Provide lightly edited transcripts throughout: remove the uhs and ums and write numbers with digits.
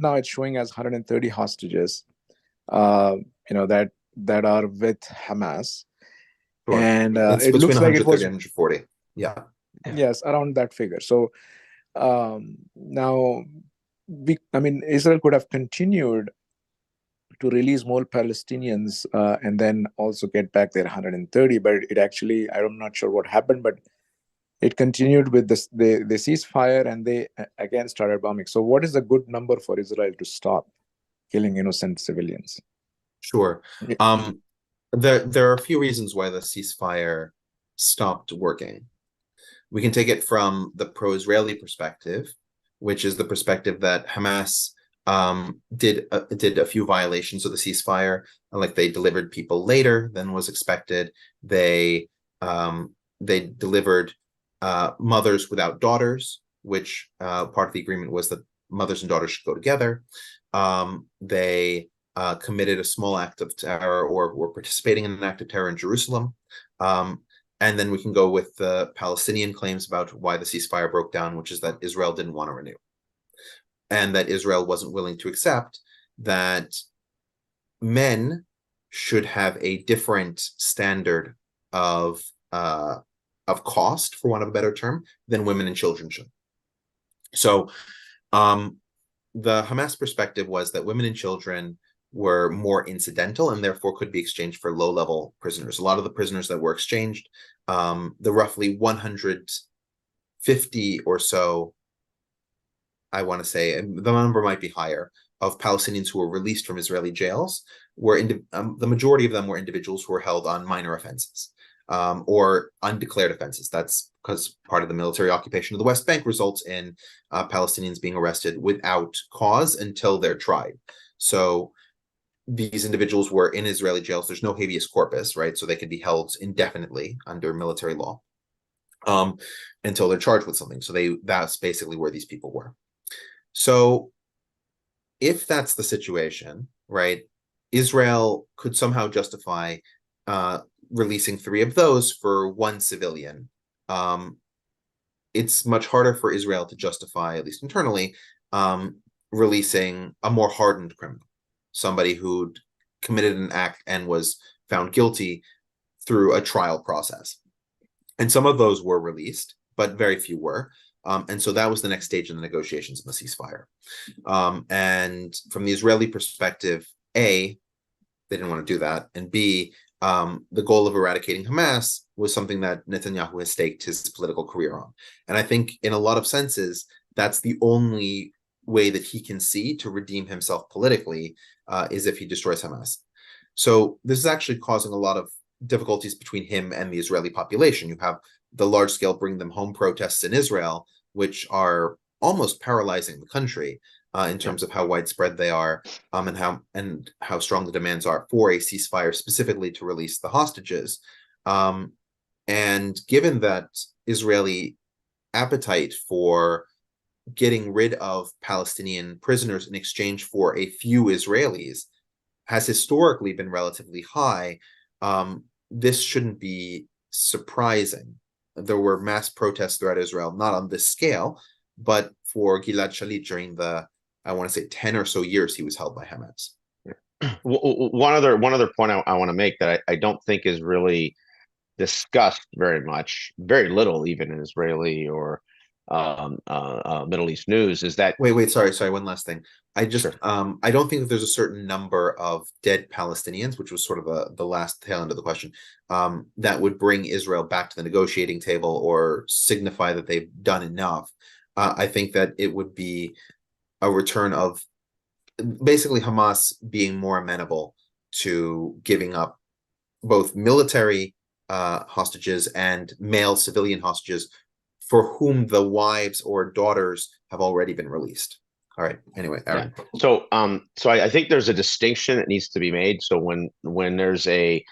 now it's showing as 130 hostages, that are with Hamas. Sure. And It's it between looks like it 130 was, and 140. Yeah. yes, around that figure. So now, Israel could have continued to release more Palestinians and then also get back their 130, but it actually, I'm not sure what happened, but it continued with this, the ceasefire, and they again started bombing. So what is a good number for Israel to stop killing innocent civilians? Sure. Yeah. There are a few reasons why the ceasefire stopped working. We can take it from the pro-Israeli perspective, which is the perspective that Hamas did a few violations of the ceasefire, like they delivered people later than was expected. They delivered mothers without daughters, which part of the agreement was that mothers and daughters should go together. They committed a small act of terror, or were participating in an act of terror in Jerusalem. And then we can go with the Palestinian claims about why the ceasefire broke down, which is that Israel didn't want to renew, and that Israel wasn't willing to accept that men should have a different standard of cost, for want of a better term, than women and children should. So the Hamas perspective was that women and children were more incidental and therefore could be exchanged for low-level prisoners. A lot of the prisoners that were exchanged, the roughly 150 or so, I want to say, and the number might be higher, of Palestinians who were released from Israeli jails, were the majority of them were individuals who were held on minor offenses or undeclared offenses. That's because part of the military occupation of the West Bank results in Palestinians being arrested without cause until they're tried. So these individuals were in Israeli jails. There's no habeas corpus, right? So they could be held indefinitely under military law until they're charged with something. So that's basically where these people were. So if that's the situation, right, Israel could somehow justify releasing 3 of those for 1 civilian. It's much harder for Israel to justify, at least internally, releasing a more hardened criminal, somebody who'd committed an act and was found guilty through a trial process. And some of those were released, but very few were. And so that was the next stage in the negotiations in the ceasefire. And from the Israeli perspective, A, they didn't want to do that. And B, the goal of eradicating Hamas was something that Netanyahu has staked his political career on. And I think in a lot of senses, that's the only way that he can see to redeem himself politically is if he destroys Hamas. So this is actually causing a lot of difficulties between him and the Israeli population. You have the large-scale bring them home protests in Israel, which are almost paralyzing the country in terms of how widespread they are, and how strong the demands are for a ceasefire, specifically to release the hostages. And given that Israeli appetite for getting rid of Palestinian prisoners in exchange for a few Israelis has historically been relatively high, this shouldn't be surprising. There were mass protests throughout Israel, not on this scale, but for Gilad Shalit during the, I want to say, 10 or so years he was held by Hamas. One other point I want to make that I don't think is really discussed very much, very little even in Israeli or Middle East news, is that sorry, one last thing. I don't think that there's a certain number of dead Palestinians, which was sort of the last tail end of the question, that would bring Israel back to the negotiating table or signify that they've done enough. I think that it would be a return of basically Hamas being more amenable to giving up both military hostages and male civilian hostages for whom the wives or daughters have already been released. All right. Anyway, Aaron. Yeah. So I think there's a distinction that needs to be made. So when there's a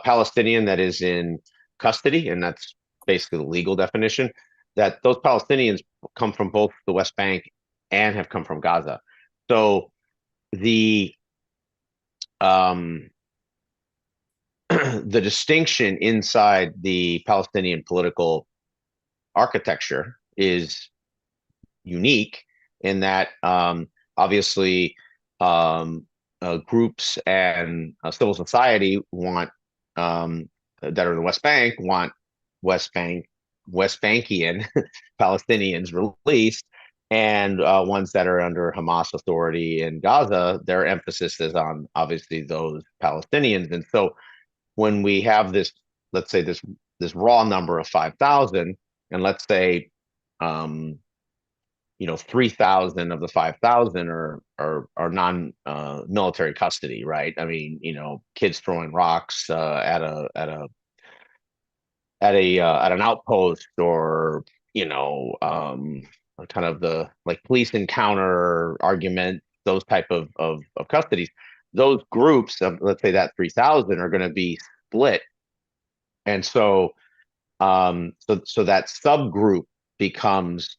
Palestinian that is in custody, and that's basically the legal definition, that those Palestinians come from both the West Bank and have come from Gaza. So the the distinction inside the Palestinian political architecture is unique in that obviously, groups and civil society want that are in the West Bank want West Bank West Bankian Palestinians released, and ones that are under Hamas authority in Gaza, their emphasis is on obviously those Palestinians. And so when we have this, let's say this raw number of 5,000, and let's say, um, 3,000 of the 5,000 are non military custody, right? I mean, kids throwing rocks at an outpost, or kind of the like police encounter argument, those type of custodies. Those groups of, let's say, that 3,000 are going to be split, and so that subgroup becomes,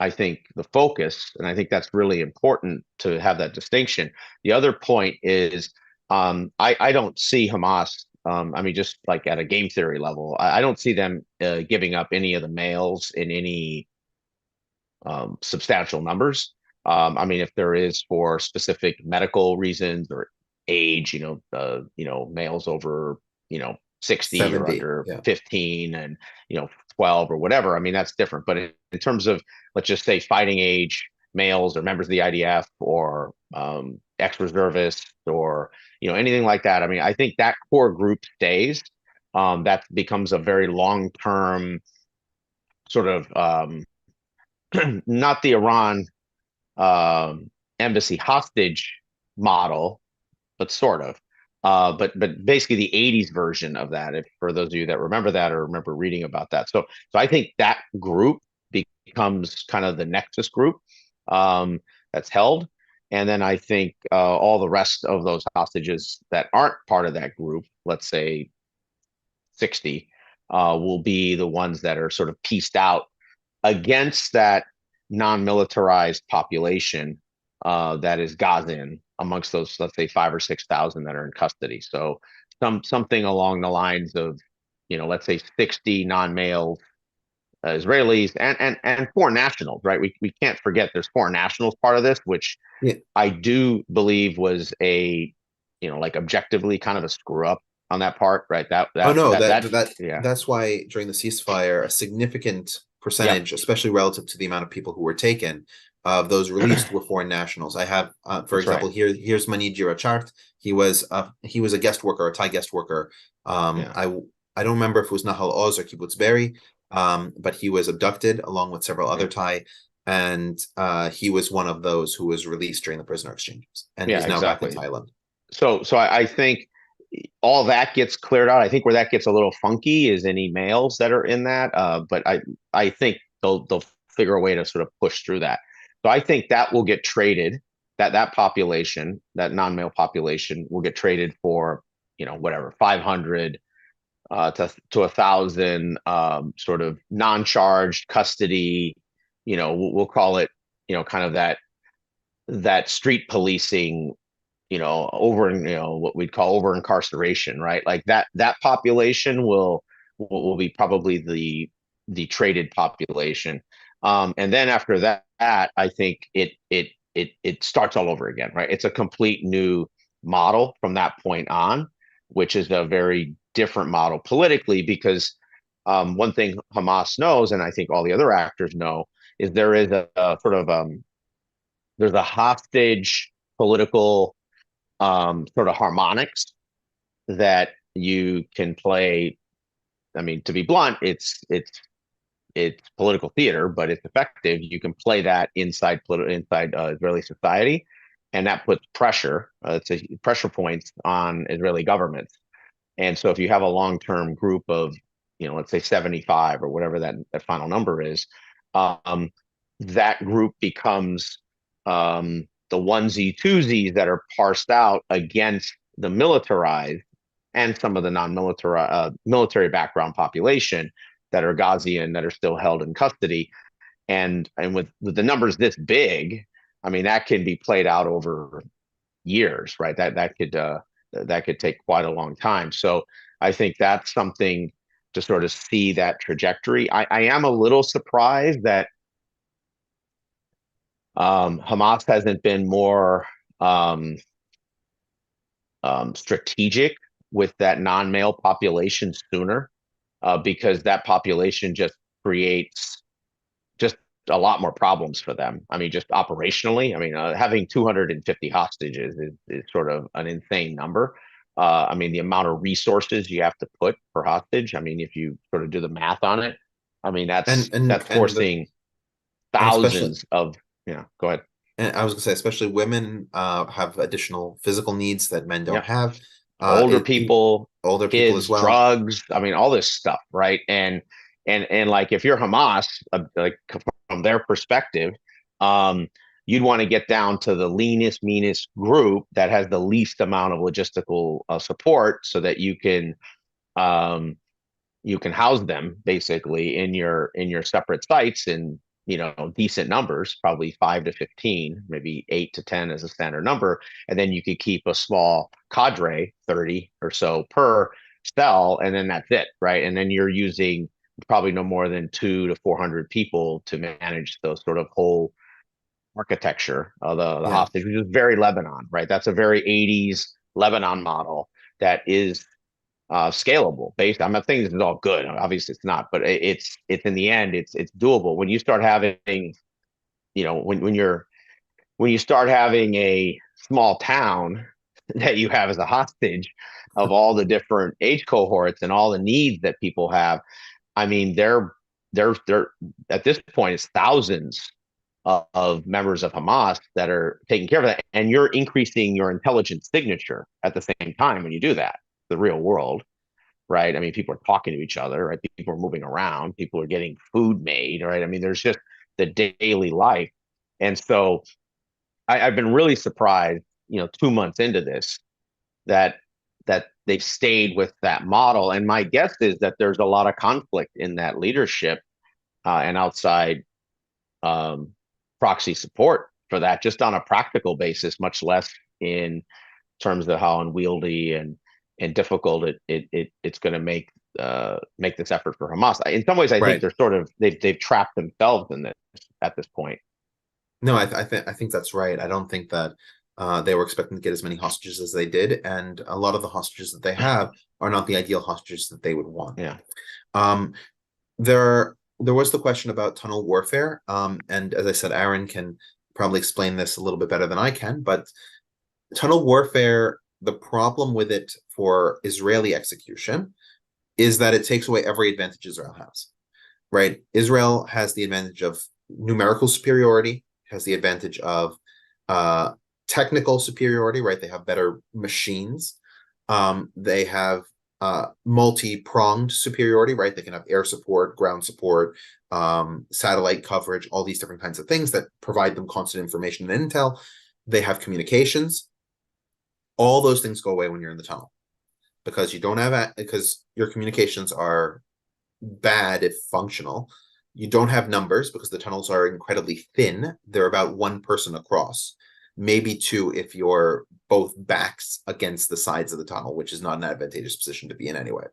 I think, the focus, and I think that's really important to have that distinction. The other point is, I don't see Hamas. I mean, just like at a game theory level, I don't see them giving up any of the males in any substantial numbers. I mean, if there is for specific medical reasons or age, males over, 60 or 70. under Yeah. 15, and 12 or whatever. I mean, that's different. But in terms of, let's just say, fighting age males or members of the IDF, or ex-reservists, or anything like that. I mean, I think that core group stays. That becomes a very long-term sort of, not the Iran embassy hostage model, but sort of. But basically the 80s version of that, if for those of you that remember that or remember reading about that. So I think that group becomes kind of the nexus group that's held. And then I think all the rest of those hostages that aren't part of that group, let's say 60, will be the ones that are sort of pieced out against that non-militarized population that is Gazan, amongst those, let's say, 5 or 6,000 that are in custody. So something along the lines of, let's say 60 non-male Israelis and foreign nationals, right? We can't forget there's foreign nationals part of this, which Yeah. I do believe was a, like objectively kind of a screw up on that part, right? Oh no, Yeah. that's why during the ceasefire, a significant percentage, especially relative to the amount of people who were taken, of those released were foreign nationals. I have, for That's example, right. here's Manid Girachart. He was a guest worker, a Thai guest worker. Yeah. I don't remember if it was Nahal Oz or Kibbutz Be'eri, but he was abducted along with several other Thai, and he was one of those who was released during the prisoner exchanges, and he's now back in Thailand. So I think all that gets cleared out. I think where that gets a little funky is any males that are in that. But I think they'll figure a way to sort of push through that. So I think that will get traded. That population, that non-male population, will get traded for, whatever, 500 to 1,000 sort of non-charged custody. We'll call it, kind of that street policing, what we'd call over incarceration, right? Like that population will be probably the traded population. And then after that, I think it starts all over again, right? It's a complete new model from that point on, which is a very different model politically, because one thing Hamas knows, and I think all the other actors know, is there is a sort of there's a hostage political sort of harmonics that you can play. I mean, to be blunt, it's political theater, but it's effective. You can play that inside Israeli society, and that puts pressure. It's a pressure points on Israeli governments. And so, if you have a long-term group of, let's say 75 or whatever that final number is, that group becomes the onesie twosies that are parsed out against the militarized and some of the non-military military background population that are Ghazian, that are still held in custody. And with the numbers this big, I mean, that can be played out over years, right? That could take quite a long time. So I think that's something to sort of see that trajectory. I am a little surprised that Hamas hasn't been more strategic with that non-male population sooner, because that population just creates just a lot more problems for them. I mean, just operationally, I mean, having 250 hostages is sort of an insane number. I mean, the amount of resources you have to put per hostage. I mean, if you sort of do the math on it, I mean, that's forcing and especially, thousands of, go ahead. and I was gonna say, especially women have additional physical needs that men don't Yeah. have. Older people, older people as kids, well. drugs. I mean, all this stuff, right? And like, if you're Hamas, like from their perspective, you'd want to get down to the leanest, meanest group that has the least amount of logistical support, so that um, you can house them basically in your separate sites in decent numbers, probably 5 to 15, maybe 8 to 10 as a standard number, and then you could keep a small cadre, 30 or so per cell, and then that's it, right? And then you're using probably no more than 200 to 400 people to manage those sort of whole architecture of the hostage, which is very Lebanon, right? That's a very 80s Lebanon model that is scalable. Based, I'm not saying this is all good. Obviously, it's not, but it's in the end, it's doable. When you start having, when you start having a small town that you have as a hostage of all the different age cohorts and all the needs that people have. I mean, they're at this point, it's thousands of members of Hamas that are taking care of that, and you're increasing your intelligence signature at the same time when you do that. The real world, right? I mean, people are talking to each other, right? People are moving around, people are getting food made, right? I mean, there's just the daily life. And so I've been really surprised, 2 months into this, that they've stayed with that model. And my guess is that there's a lot of conflict in that leadership and outside proxy support for that, just on a practical basis, much less in terms of how unwieldy and difficult it's going to make this effort for Hamas. In some ways, I think they're sort of they've trapped themselves in this at this point. No, I think that's right. I don't think that they were expecting to get as many hostages as they did, and a lot of the hostages that they have are not the ideal hostages that they would want. Yeah. There was the question about tunnel warfare, and as I said, Aaron can probably explain this a little bit better than I can. But tunnel warfare, the problem with it for Israeli execution is that it takes away every advantage Israel has. Right? Israel has the advantage of numerical superiority, has the advantage of technical superiority, right? They have better machines. They have multi-pronged superiority, right? They can have air support, ground support, satellite coverage, all these different kinds of things that provide them constant information and intel. They have communications. All those things go away when you're in the tunnel because you don't have because your communications are bad if functional. You don't have numbers because the tunnels are incredibly thin. They're about one person across, maybe two if you're both backs against the sides of the tunnel, which is not an advantageous position to be in anyway.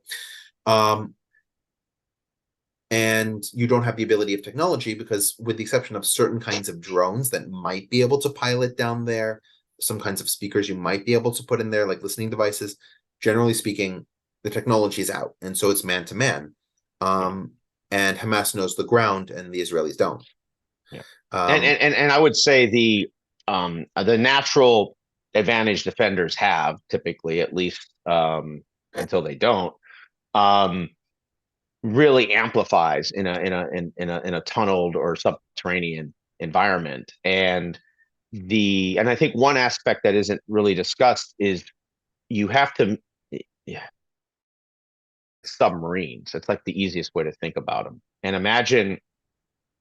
And you don't have the ability of technology because, with the exception of certain kinds of drones that might be able to pilot down there, some kinds of speakers you might be able to put in there, like listening devices, generally speaking, the technology is out. And so it's man to man. And Hamas knows the ground and the Israelis don't. Yeah. And I would say the natural advantage defenders have typically, at least until they don't, really amplifies in a tunneled or subterranean environment. And I think one aspect that isn't really discussed is you have to submarines. It's like the easiest way to think about them. And imagine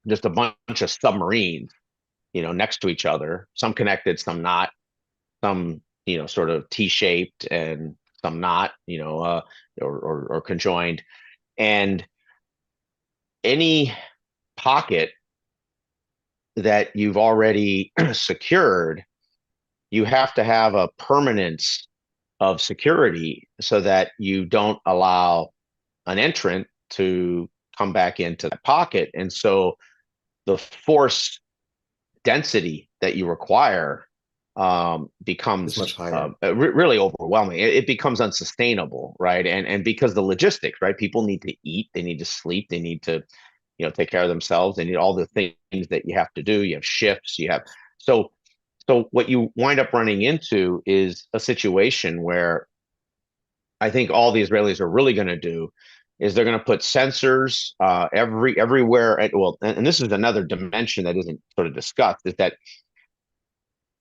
just a bunch of submarines, next to each other, some connected, some not, some, sort of T-shaped and some not, or conjoined. And any pocket that you've already secured, you have to have a permanence of security so that you don't allow an entrant to come back into the pocket. And so the force density that you require becomes It's much higher. really overwhelming. It becomes unsustainable, right? And because the logistics, right? People need to eat, they need to sleep, they need to, take care of themselves. They need all the things that you have to do. You have shifts, you have so what you wind up running into is a situation where I think all the Israelis are really going to do is they're going to put sensors everywhere. And this is another dimension that isn't sort of discussed, is that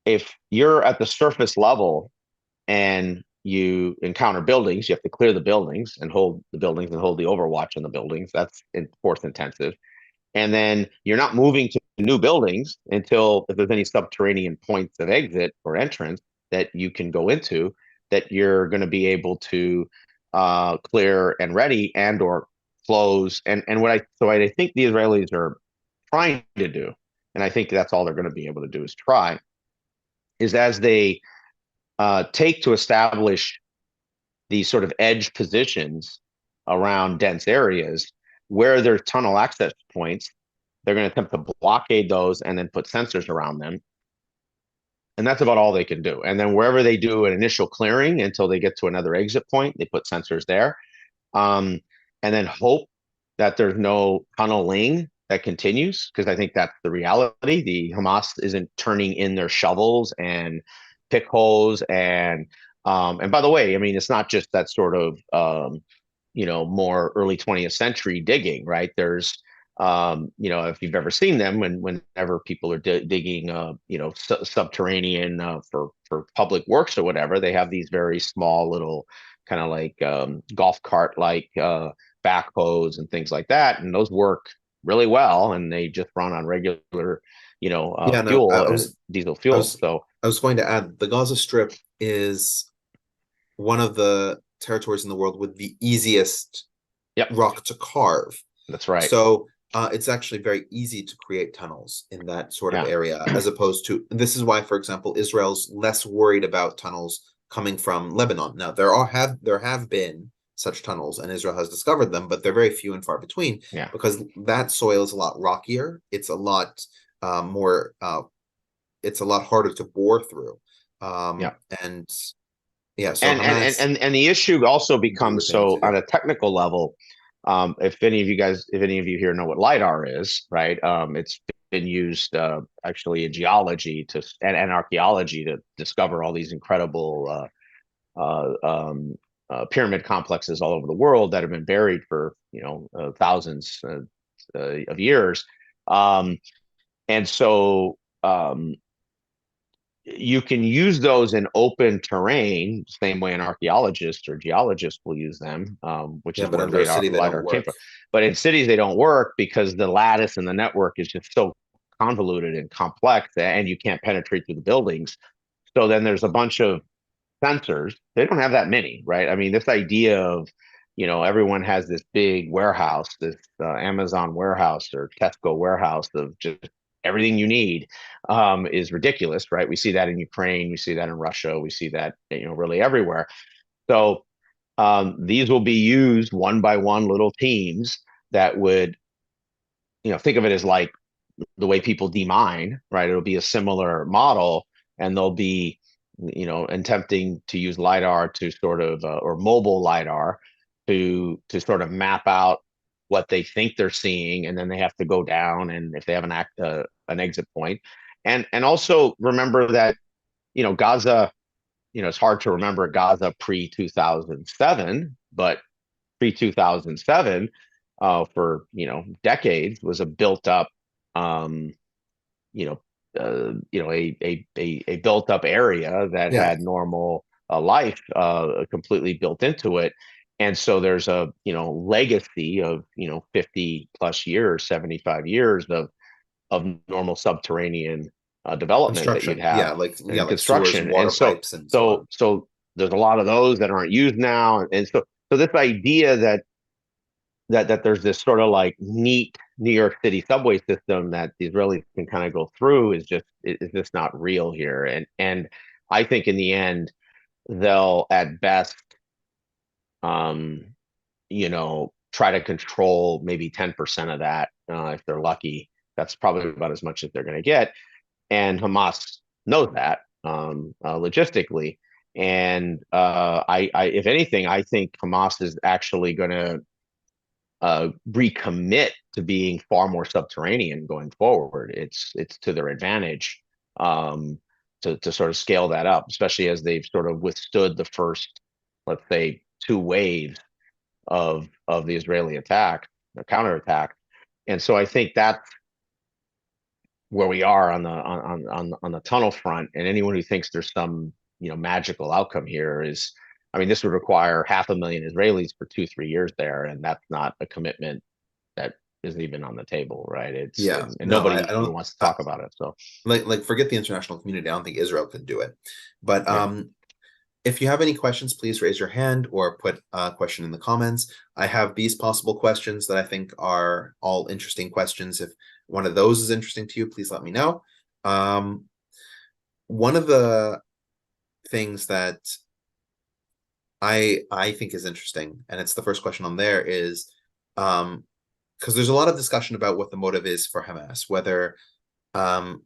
if you're at the surface level and you encounter buildings, you have to clear the buildings and hold the buildings and hold the overwatch on the buildings. That's in force intensive. And then you're not moving to new buildings until, if there's any subterranean points of exit or entrance that you can go into, that you're going to be able to clear and ready and or close. And what I think the Israelis are trying to do, and I think that's all they're going to be able to do is try, is as they take to establish these sort of edge positions around dense areas where there's tunnel access points, they're going to attempt to blockade those and then put sensors around them. And that's about all they can do. And then wherever they do an initial clearing until they get to another exit point, they put sensors there. And then hope that there's no tunneling that continues, because I think that's the reality. The Hamas isn't turning in their shovels and pick holes and by the way, I mean, it's not just that sort of more early 20th century digging, right? There's if you've ever seen them, whenever people are digging subterranean for public works or whatever, they have these very small little kind of like golf cart like backhoes and things like that, and those work really well, and they just run on regular Yeah, no, fuel, diesel fuel. I was going to add, the Gaza Strip is one of the territories in the world with the easiest rock to carve. That's right. So it's actually very easy to create tunnels in that sort of area, as opposed to, this is why, for example, Israel's less worried about tunnels coming from Lebanon. Now, there have been such tunnels, and Israel has discovered them, but they're very few and far between, because that soil is a lot rockier. It's a lot it's a lot harder to bore through. And the issue also becomes, so on a technical level, if any of you here know what LIDAR is, right? It's been used actually in geology and archaeology to discover all these incredible pyramid complexes all over the world that have been buried for thousands of years. And so you can use those in open terrain, same way an archaeologist or geologist will use them, which is where LIDAR came from. But in cities, they don't work because the lattice and the network is just so convoluted and complex, and you can't penetrate through the buildings. So then there's a bunch of sensors. They don't have that many, right? I mean, this idea of, everyone has this big warehouse, this Amazon warehouse or Tesco warehouse of just everything you need is ridiculous, right? We see that in Ukraine, we see that in Russia, we see that really everywhere. So these will be used one by one, little teams that would, think of it as like the way people demine, right? It'll be a similar model, and they'll be attempting to use LIDAR to sort of or mobile LIDAR to sort of map out what they think they're seeing, and then they have to go down, and if they have an exit point, and also remember that Gaza, it's hard to remember Gaza pre 2007, but pre 2007 for decades was a built up a built up area that had normal life completely built into it. And so there's a legacy of 50 plus years, 75 years of normal subterranean development that you'd have, construction, water pipes, and so there's a lot of those that aren't used now, and so this idea that there's this sort of like neat New York City subway system that the Israelis can kind of go through is just not real here, and I think in the end they'll at best try to control maybe 10% of that if they're lucky. That's probably about as much as they're going to get. and Hamas knows that logistically. And if anything, I think Hamas is actually going to recommit to being far more subterranean going forward. It's to their advantage to sort of scale that up, especially as they've sort of withstood the first, let's say, 2 waves of the Israeli attack, the counterattack. And so I think that's where we are on the tunnel front. And anyone who thinks there's some magical outcome here is, I mean, this would require 500,000 Israelis for 2-3 years there, and that's not a commitment that isn't even on the table, right? Yeah, And no, nobody I even don't wants to talk about it. So like forget the international community. I don't think Israel could do it. But yeah. if you have any questions, please raise your hand or put a question in the comments. I have these possible questions that I think are all interesting questions. If one of those is interesting to you, please let me know. One of the things that I think is interesting, and it's the first question on there, is because there's a lot of discussion about what the motive is for Hamas, whether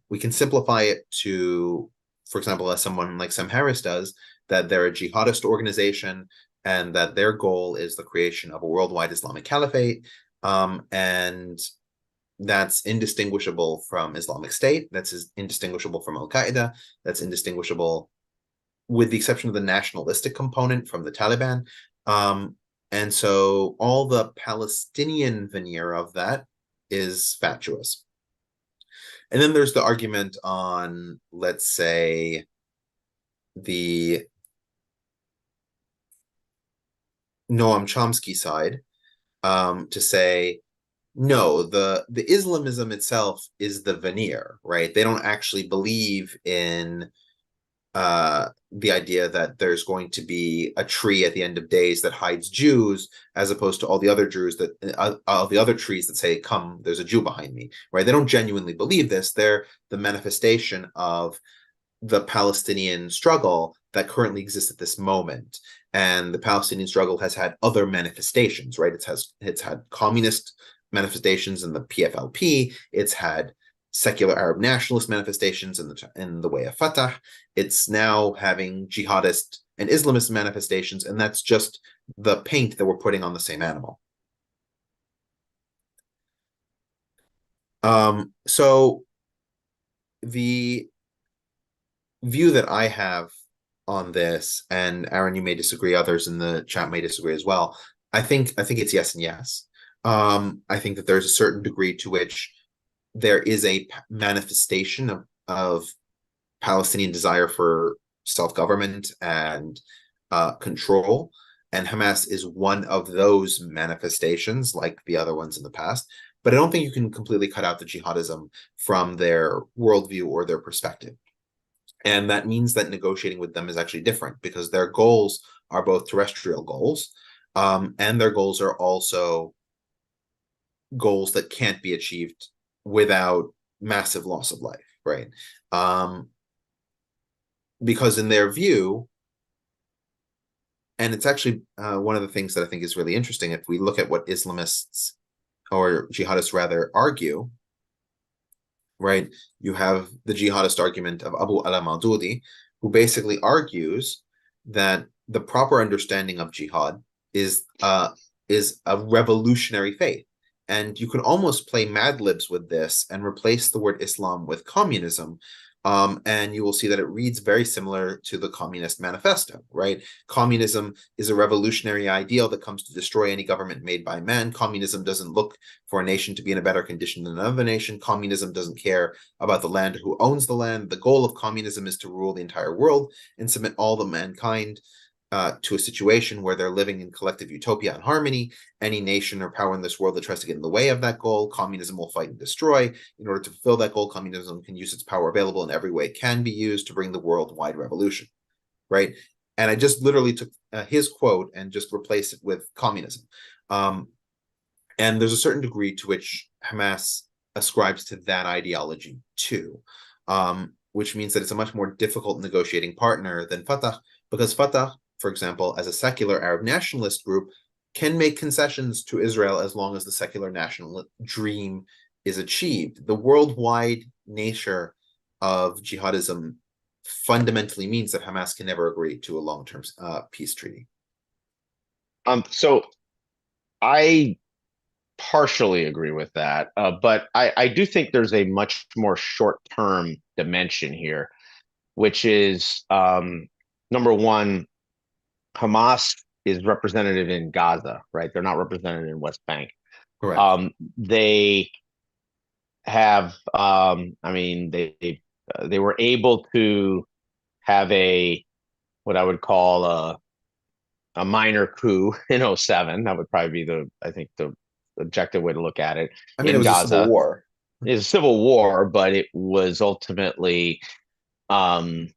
we can simplify it to, for example, as someone like Sam Harris does, that they're a jihadist organization and that their goal is the creation of a worldwide Islamic caliphate. And that's indistinguishable from Islamic State. That's indistinguishable from Al-Qaeda. That's indistinguishable, with the exception of the nationalistic component, from the Taliban. And so all the Palestinian veneer of that is fatuous. And then there's the argument on, let's say, the Noam Chomsky side, to say, no, the Islamism itself is the veneer, right? They don't actually believe in the idea that there's going to be a tree at the end of days that hides Jews, as opposed to all the other Jews that all the other trees that say, "Come, there's a Jew behind me." Right? They don't genuinely believe this. They're the manifestation of the Palestinian struggle that currently exists at this moment. And the Palestinian struggle has had other manifestations, right? It's had communist manifestations in the PFLP. It's had secular Arab nationalist manifestations in the way of Fatah. It's now having jihadist and Islamist manifestations, and that's just the paint that we're putting on the same animal. So the view that I have on this, and Aaron, you may disagree, others in the chat may disagree as well. I think it's yes and yes. I think that there's a certain degree to which there is a manifestation of Palestinian desire for self-government and control, and Hamas is one of those manifestations, like the other ones in the past. But I don't think you can completely cut out the jihadism from their worldview or their perspective. And that means that negotiating with them is actually different, because their goals are both terrestrial goals, and their goals are also goals that can't be achieved without massive loss of life, right? Because in their view, and it's actually one of the things that I think is really interesting, if we look at what Islamists, or jihadists rather, argue, right? You have the jihadist argument of Abu al-Maududi, who basically argues that the proper understanding of jihad is a revolutionary faith. And you can almost play Mad Libs with this and replace the word Islam with communism. And you will see that it reads very similar to the Communist Manifesto, right? Communism is a revolutionary ideal that comes to destroy any government made by man. Communism doesn't look for a nation to be in a better condition than another nation. Communism doesn't care about the land or who owns the land. The goal of communism is to rule the entire world and submit all the mankind to a situation where they're living in collective utopia and harmony. Any nation or power in this world that tries to get in the way of that goal, communism will fight and destroy. In order to fulfill that goal, communism can use its power available in every way it can be used to bring the worldwide revolution, right? And I just literally took his quote and just replaced it with communism. And there's a certain degree to which Hamas ascribes to that ideology too, which means that it's a much more difficult negotiating partner than Fatah, because Fatah, for example, as a secular Arab nationalist group, can make concessions to Israel as long as the secular national dream is achieved. The worldwide nature of jihadism fundamentally means that Hamas can never agree to a long-term peace treaty? So I partially agree with that, but I do think there's a much more short-term dimension here, which is number one, Hamas is representative in Gaza, right? They're not represented in West Bank. Correct. They have, I mean, they were able to have what I would call a minor coup in '07. That would probably be I think the objective way to look at it I mean, it in was a civil Gaza. war. It's a civil war, but it was ultimately um,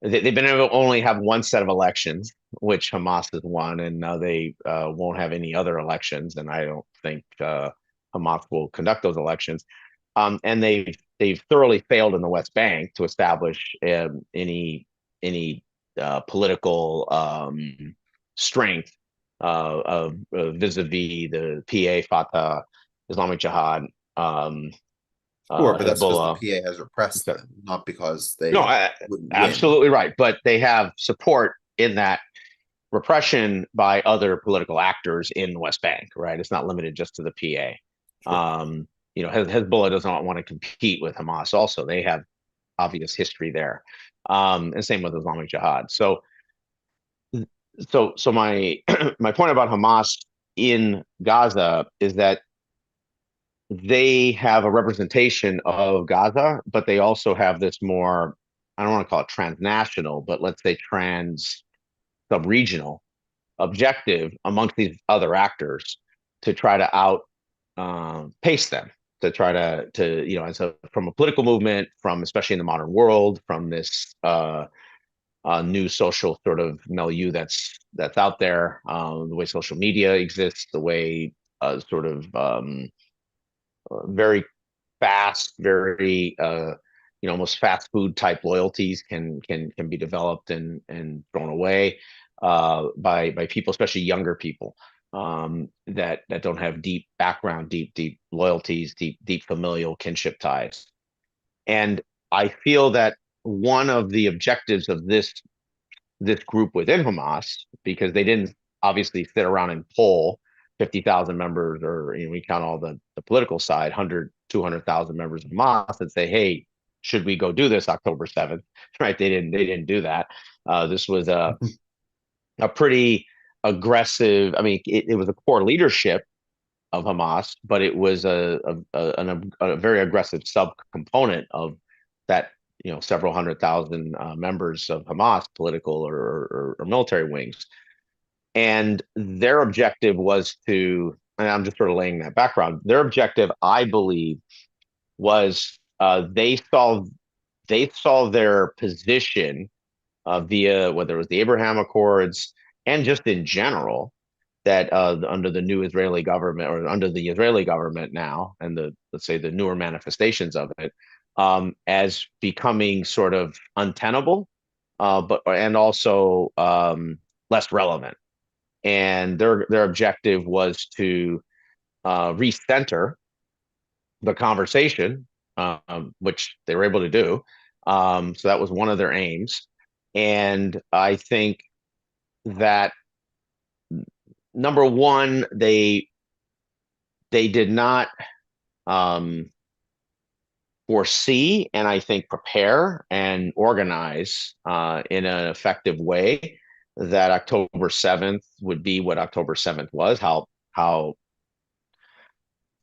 they've been able to only have one set of elections, which Hamas has won, and now they won't have any other elections. And I don't think Hamas will conduct those elections. And they've thoroughly failed in the West Bank to establish any political strength vis-a-vis the PA, Fatah, Islamic Jihad, Sure, but that's because the Hezbollah. PA has repressed them, not because they No, wouldn't win. absolutely right. But they have support in that repression by other political actors in the West Bank, right? It's not limited just to the PA. Sure. Hezbollah does not want to compete with Hamas. Also, they have obvious history there, and same with Islamic Jihad. So my my point about Hamas in Gaza is that they have a representation of Gaza, but they also have this more, I don't want to call it transnational, but let's say trans sub-regional objective amongst these other actors to try to out pace them, to try to and so from a political movement, from especially in the modern world, from this new social sort of milieu that's out there, the way social media exists, the way sort of very fast, very almost fast food type loyalties can be developed and thrown away by people, especially younger people that don't have deep background, deep loyalties, deep familial kinship ties. And I feel that one of the objectives of this group within Hamas, because they didn't obviously sit around and poll 50,000 members, or we count all the political side, 100, 200,000 members of Hamas, and say, hey, should we go do this October 7th? Right? They didn't do that. This was a pretty aggressive. I mean, it was a core leadership of Hamas, but it was a very aggressive subcomponent of that. Several 100,000 members of Hamas, political or military wings, and their objective was to. And I'm just sort of laying that background. Their objective, I believe, was they saw their position via whether it was the Abraham Accords and just in general that under the new Israeli government, or under the Israeli government now, and let's say the newer manifestations of it, as becoming sort of untenable, and also less relevant. And their objective was to recenter the conversation, which they were able to do. So that was one of their aims. And I think that number one, they did not foresee and I think prepare and organize in an effective way that October 7th would be what October 7th was, how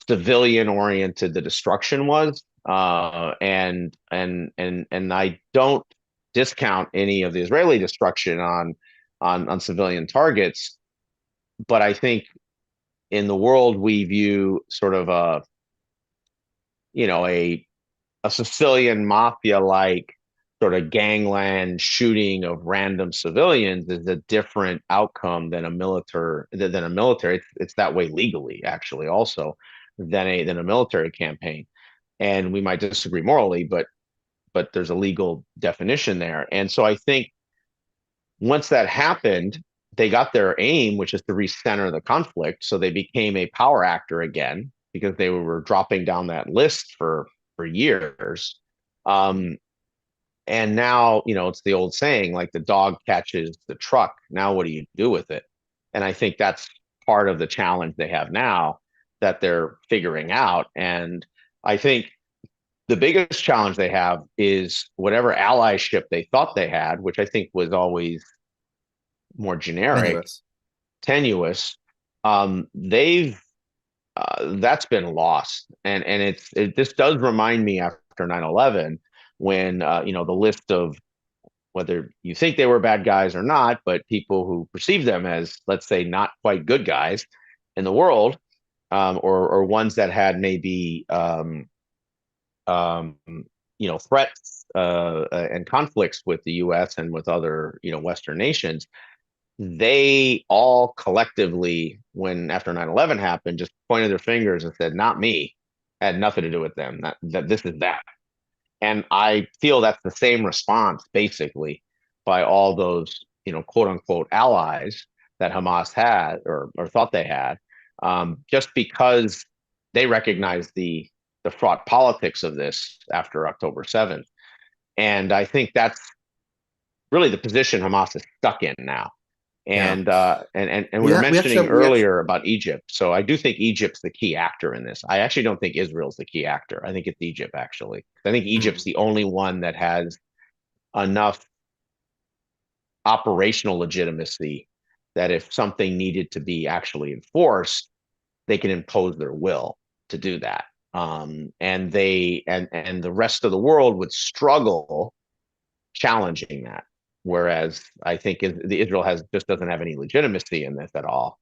civilian oriented the destruction was. And I don't discount any of the Israeli destruction on civilian targets, but I think in the world we view sort of a Sicilian mafia like sort of gangland shooting of random civilians is a different outcome than a military. It's that way legally, actually, also than a military campaign. And we might disagree morally, but there's a legal definition there. And so I think once that happened, they got their aim, which is to recenter the conflict. So they became a power actor again because they were dropping down that list for years. And now, it's the old saying, like the dog catches the truck. Now, what do you do with it? And I think that's part of the challenge they have now that they're figuring out. And I think the biggest challenge they have is whatever allyship they thought they had, which I think was always more generic, Tenuous. tenuous. They've That's been lost, and this does remind me after 9/11 when the list of whether you think they were bad guys or not, but people who perceive them as, let's say, not quite good guys in the world, or ones that had maybe um, threats and conflicts with the U.S. and with other Western nations. They all collectively, when after 9/11 happened, just pointed their fingers and said, "Not me." Had nothing to do with them. That this is that. And I feel that's the same response, basically, by all those, quote unquote allies that Hamas had or thought they had, just because they recognize the fraught politics of this after October 7th. And I think that's really the position Hamas is stuck in now. Yeah. And we were mentioning earlier about Egypt. So I do think Egypt's the key actor in this. I actually don't think Israel's the key actor. I think it's Egypt, actually. I think Egypt's the only one that has enough operational legitimacy that if something needed to be actually enforced, they can impose their will to do that. And the rest of the world would struggle challenging that. Whereas I think the Israel just doesn't have any legitimacy in this at all.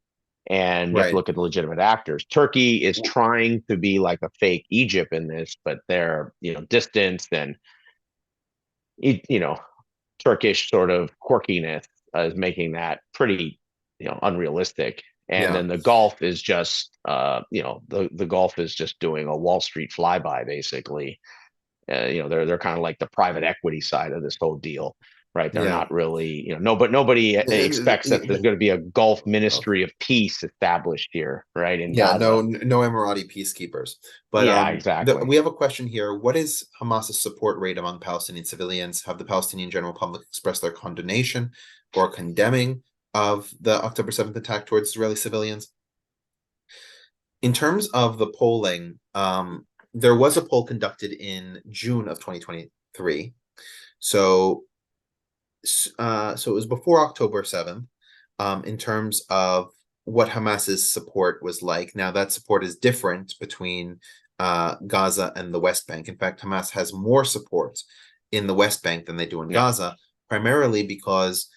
And you have to look at the legitimate actors. Turkey is trying to be like a fake Egypt in this, but they're distanced and Turkish sort of quirkiness is making that pretty unrealistic. And then the Gulf is just the Gulf is just doing a Wall Street flyby basically. They're kind of like the private equity side of this whole deal, right? They're not really, nobody expects that there's going to be a Gulf Ministry of Peace established here, right? In Gaza. No Emirati peacekeepers. But yeah, exactly. We have a question here. What is Hamas's support rate among Palestinian civilians? Have the Palestinian general public expressed their condemnation or condemning of the October 7th attack towards Israeli civilians? In terms of the polling, there was a poll conducted in June of 2023. So it was before October 7th, in terms of what Hamas's support was like. Now, that support is different between Gaza and the West Bank. In fact, Hamas has more support in the West Bank than they do in Gaza, primarily because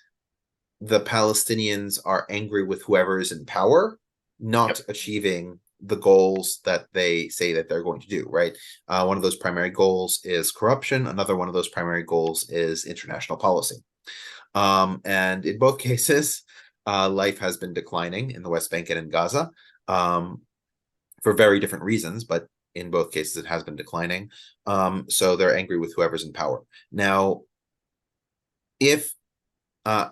the Palestinians are angry with whoever is in power, not achieving the goals that they say that they're going to do, right? One of those primary goals is corruption. Another one of those primary goals is international policy. And in both cases, life has been declining in the West Bank and in Gaza for very different reasons, but in both cases, it has been declining. So they're angry with whoever's in power. Now, if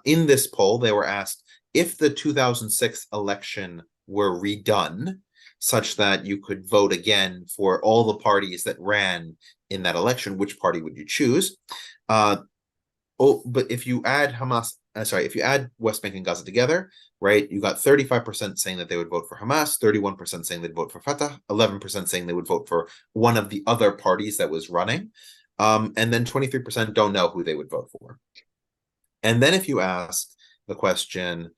in this poll, they were asked if the 2006 election were redone, such that you could vote again for all the parties that ran in that election, which party would you choose? But if you add if you add West Bank and Gaza together, right, you got 35% saying that they would vote for Hamas, 31% saying they'd vote for Fatah, 11% saying they would vote for one of the other parties that was running, and then 23% don't know who they would vote for. And then if you ask the question,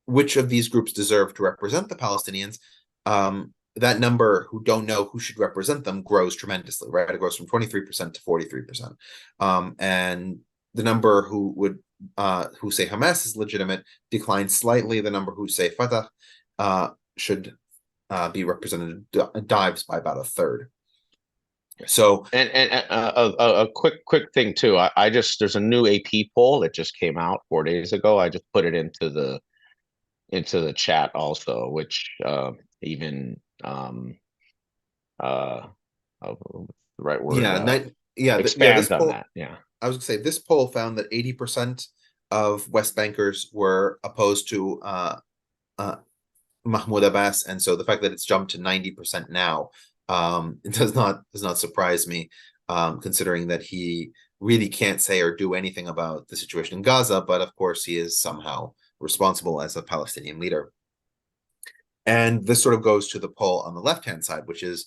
which of these groups deserve to represent the Palestinians, that number who don't know who should represent them grows tremendously, right? It goes from 23% to 43%. And the number who say Hamas is legitimate declines slightly. The number who say Fatah should be represented dives by about a third. So and a quick thing too. I just there's a new AP poll that just came out 4 days ago. I just put it into the chat also, which even the right word expands on that. Yeah, I was gonna say this poll found that 80% of West Bankers were opposed to Mahmoud Abbas, and so the fact that it's jumped to 90% now, it does not surprise me. considering that he really can't say or do anything about the situation in Gaza, but of course he is somehow responsible as a Palestinian leader. And this sort of goes to the poll on the left-hand side, which is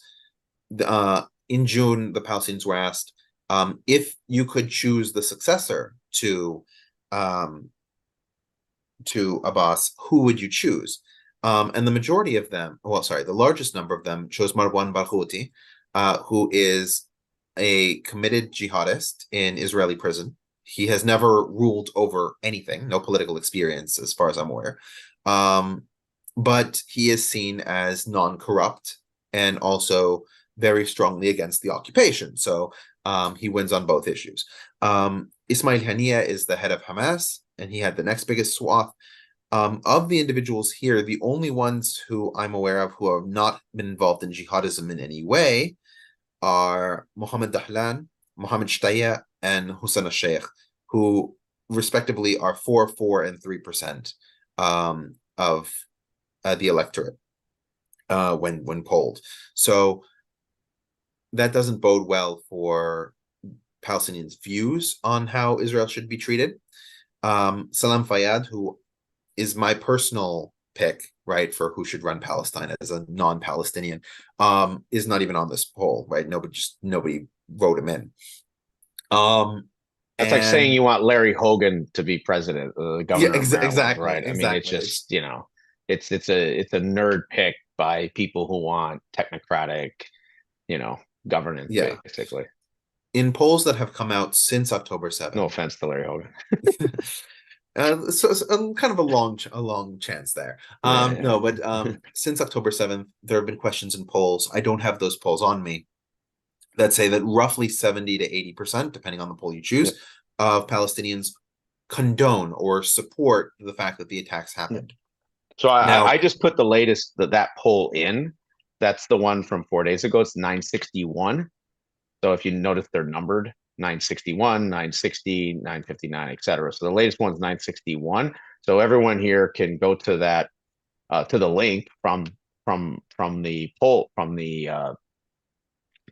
in June, the Palestinians were asked if you could choose the successor to Abbas, who would you choose? And the majority of them, the largest number of them chose Marwan Barghouti, who is a committed jihadist in Israeli prison. He has never ruled over anything, no political experience as far as I'm aware. But he is seen as non-corrupt and also very strongly against the occupation. So he wins on both issues. Ismail Haniyeh is the head of Hamas, and he had the next biggest swath. Of the individuals here, the only ones who I'm aware of who have not been involved in jihadism in any way are Mohammed Dahlan, Mohammed Shtaya, and Hussein al-Sheikh, who respectively are 4%, 4%, and 3% of the electorate when polled. So that doesn't bode well for Palestinians' views on how Israel should be treated. Salam Fayyad, who is my personal pick, right, for who should run Palestine as a non-Palestinian, is not even on this poll, right? Nobody wrote him in. That's like saying you want Larry Hogan to be president, the governor of Maryland, exactly, right? Exactly. I mean, it's just, it's a nerd pick by people who want technocratic, governance, basically. In polls that have come out since October 7th. No offense to Larry Hogan. So kind of a long chance there. No, but since October 7th, there have been questions in polls. I don't have those polls on me that say that roughly 70 to 80%, depending on the poll you choose, of Palestinians condone or support the fact that the attacks happened. So I just put the latest that poll in. That's the one from 4 days ago. It's 961. So if you notice, they're numbered 961, 960, 959, etc. So the latest one's 961. So everyone here can go to that to the link from the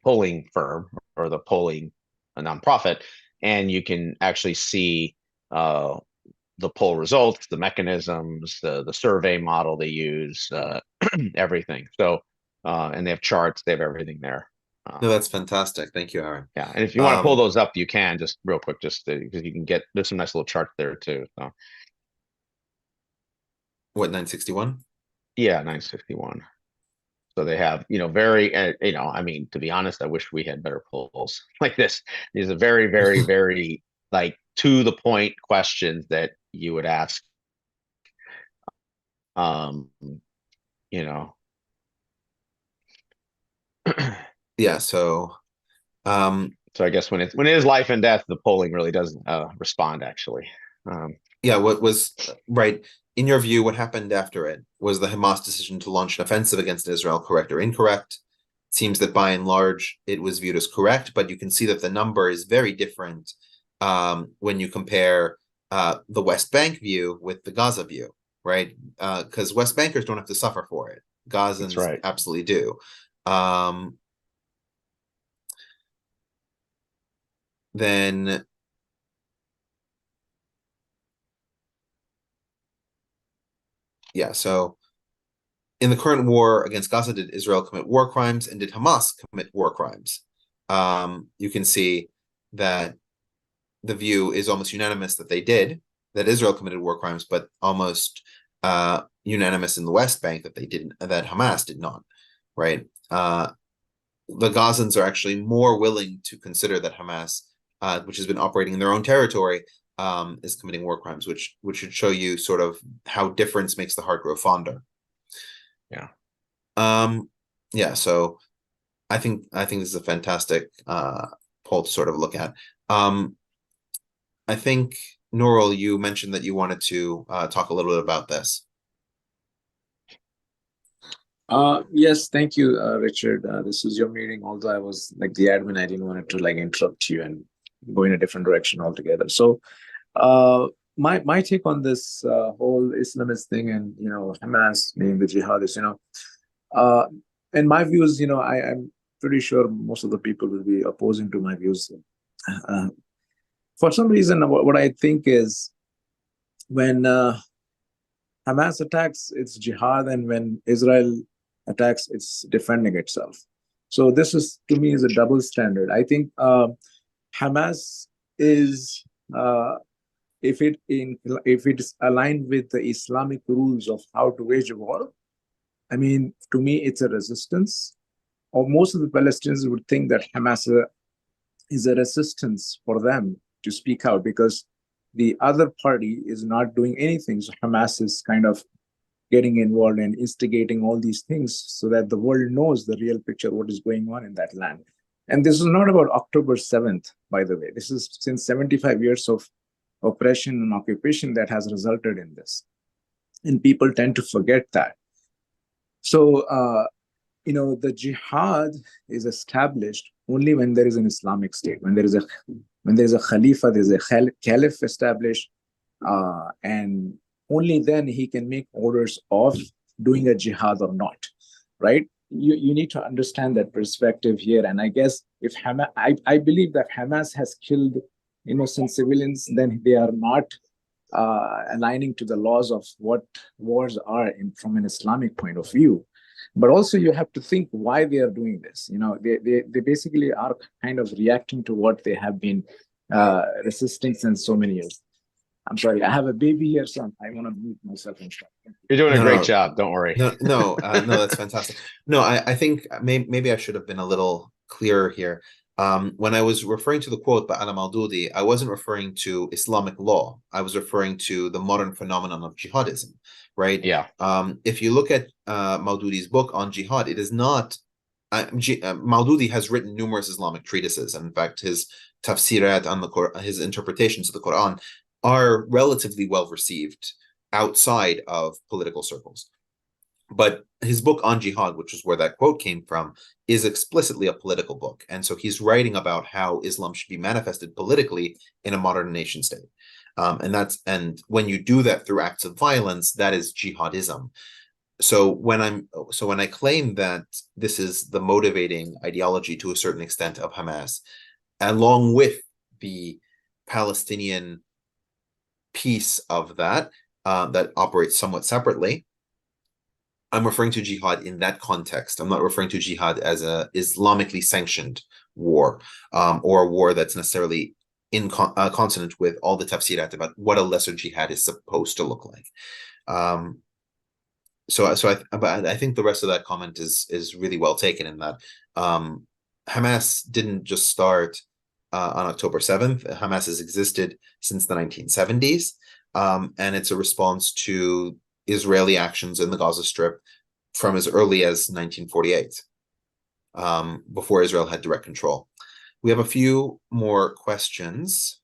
polling firm or the polling nonprofit, and you can actually see the poll results, the mechanisms, the survey model they use, everything. So and they have charts, they have everything there. No, that's fantastic. Thank you, Aaron. Yeah, and if you want to pull those up, you can just real quick, just because you can get, there's some nice little charts there too. So what, 961? Yeah, 961. So they have, very, I mean, to be honest, I wish we had better polls like this. These are very, very, very like to the point questions that you would ask. Yeah. So I guess when it is life and death, the polling really doesn't respond, actually. What was right in your view? What happened after it? Was the Hamas decision to launch an offensive against Israel correct or incorrect? It seems that by and large it was viewed as correct, but you can see that the number is very different when you compare the West Bank view with the Gaza view, right? Because West Bankers don't have to suffer for it. Gazans absolutely do. Then so in the current war against Gaza, did Israel commit war crimes and did Hamas commit war crimes? You can see that the view is almost unanimous that they did, that Israel committed war crimes, but almost unanimous in the West Bank that they didn't, that Hamas did not, right? The Gazans are actually more willing to consider that Hamas, which has been operating in their own territory, is committing war crimes, which should show you sort of how difference makes the heart grow fonder. So I think this is a fantastic poll to sort of look at. I think Nurul, you mentioned that you wanted to talk a little bit about this. Yes, thank you, Richard. This is your meeting. Although I was like the admin, I didn't want to like interrupt you and go in a different direction altogether. So my take on this whole Islamist thing and Hamas being the jihadists, in my views, pretty sure most of the people will be opposing to my views. Uh, for some reason, what I think is when Hamas attacks, it's jihad, and when Israel attacks, it's defending itself. So this is, to me, is a double standard. I think Hamas is, if it is aligned with the Islamic rules of how to wage a war, I mean, to me, it's a resistance. Or most of the Palestinians would think that Hamas is a resistance for them to speak out because the other party is not doing anything. So Hamas is kind of getting involved and instigating all these things so that the world knows the real picture, what is going on in that land. And this is not about October 7th, by the way. This is since 75 years of oppression and occupation that has resulted in this. And people tend to forget that. So, the jihad is established only when there is an Islamic state, when there is a Khalifa, there's a Caliph established, and only then he can make orders of doing a jihad or not, right? You need to understand that perspective here. And I guess if Hamas, I believe that Hamas has killed innocent civilians, then they are not aligning to the laws of what wars are from an Islamic point of view. But also you have to think why they are doing this. They basically are kind of reacting to what they have been resisting since so many years. I'm sorry, I have a baby here, so I want to mute myself and stop. You're doing a great job. Don't worry. No, that's fantastic. No, I think maybe I should have been a little clearer here. When I was referring to the quote by Ala Maududi, I wasn't referring to Islamic law. I was referring to the modern phenomenon of jihadism, right? Yeah. If you look at Maududi's book on jihad, it is not. Maududi has written numerous Islamic treatises, and in fact, his tafsirat on the Quran, his interpretations of the Quran, are relatively well received outside of political circles. But his book on jihad, which is where that quote came from, is explicitly a political book. And so he's writing about how Islam should be manifested politically in a modern nation state. And when you do that through acts of violence, that is jihadism. So when I claim that this is the motivating ideology to a certain extent of Hamas, along with the Palestinian piece of that that operates somewhat separately, I'm referring to jihad in that context. I'm not referring to jihad as a Islamically sanctioned war, or a war that's necessarily in consonant with all the tafsirat about what a lesser jihad is supposed to look like. But I think the rest of that comment is really well taken in that Hamas didn't just start on October 7th. Hamas has existed since the 1970s, and it's a response to Israeli actions in the Gaza Strip from as early as 1948, before Israel had direct control. We have a few more questions,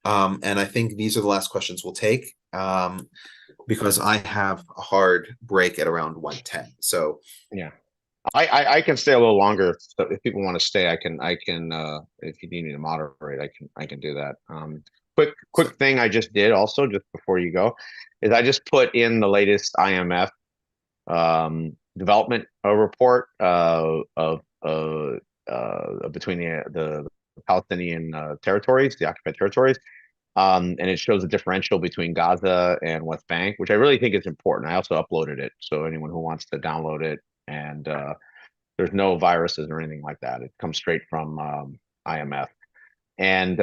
and I think these are the last questions we'll take, because I have a hard break at around 1:10. So yeah, I can stay a little longer. So if people want to stay, I can if you need me to moderate, I can do that. Quick thing I just did also just before you go is I just put in the latest IMF development report of between the Palestinian territories, the occupied territories, and it shows the differential between Gaza and West Bank, which I really think is important. I also uploaded it, so anyone who wants to download it, and there's no viruses or anything like that. It comes straight from IMF, and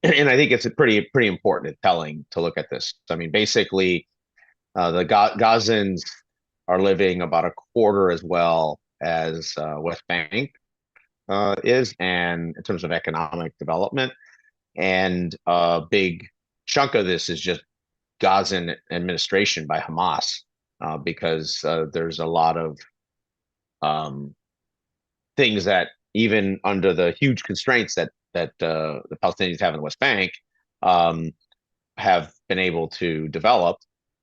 I think it's a pretty important and telling to look at this. I mean, basically, the Gazans are living about a quarter as well as West Bank is, and in terms of economic development, and a big chunk of this is just Gazan administration by Hamas, because there's a lot of things that even under the huge constraints that the Palestinians have in the West Bank have been able to develop,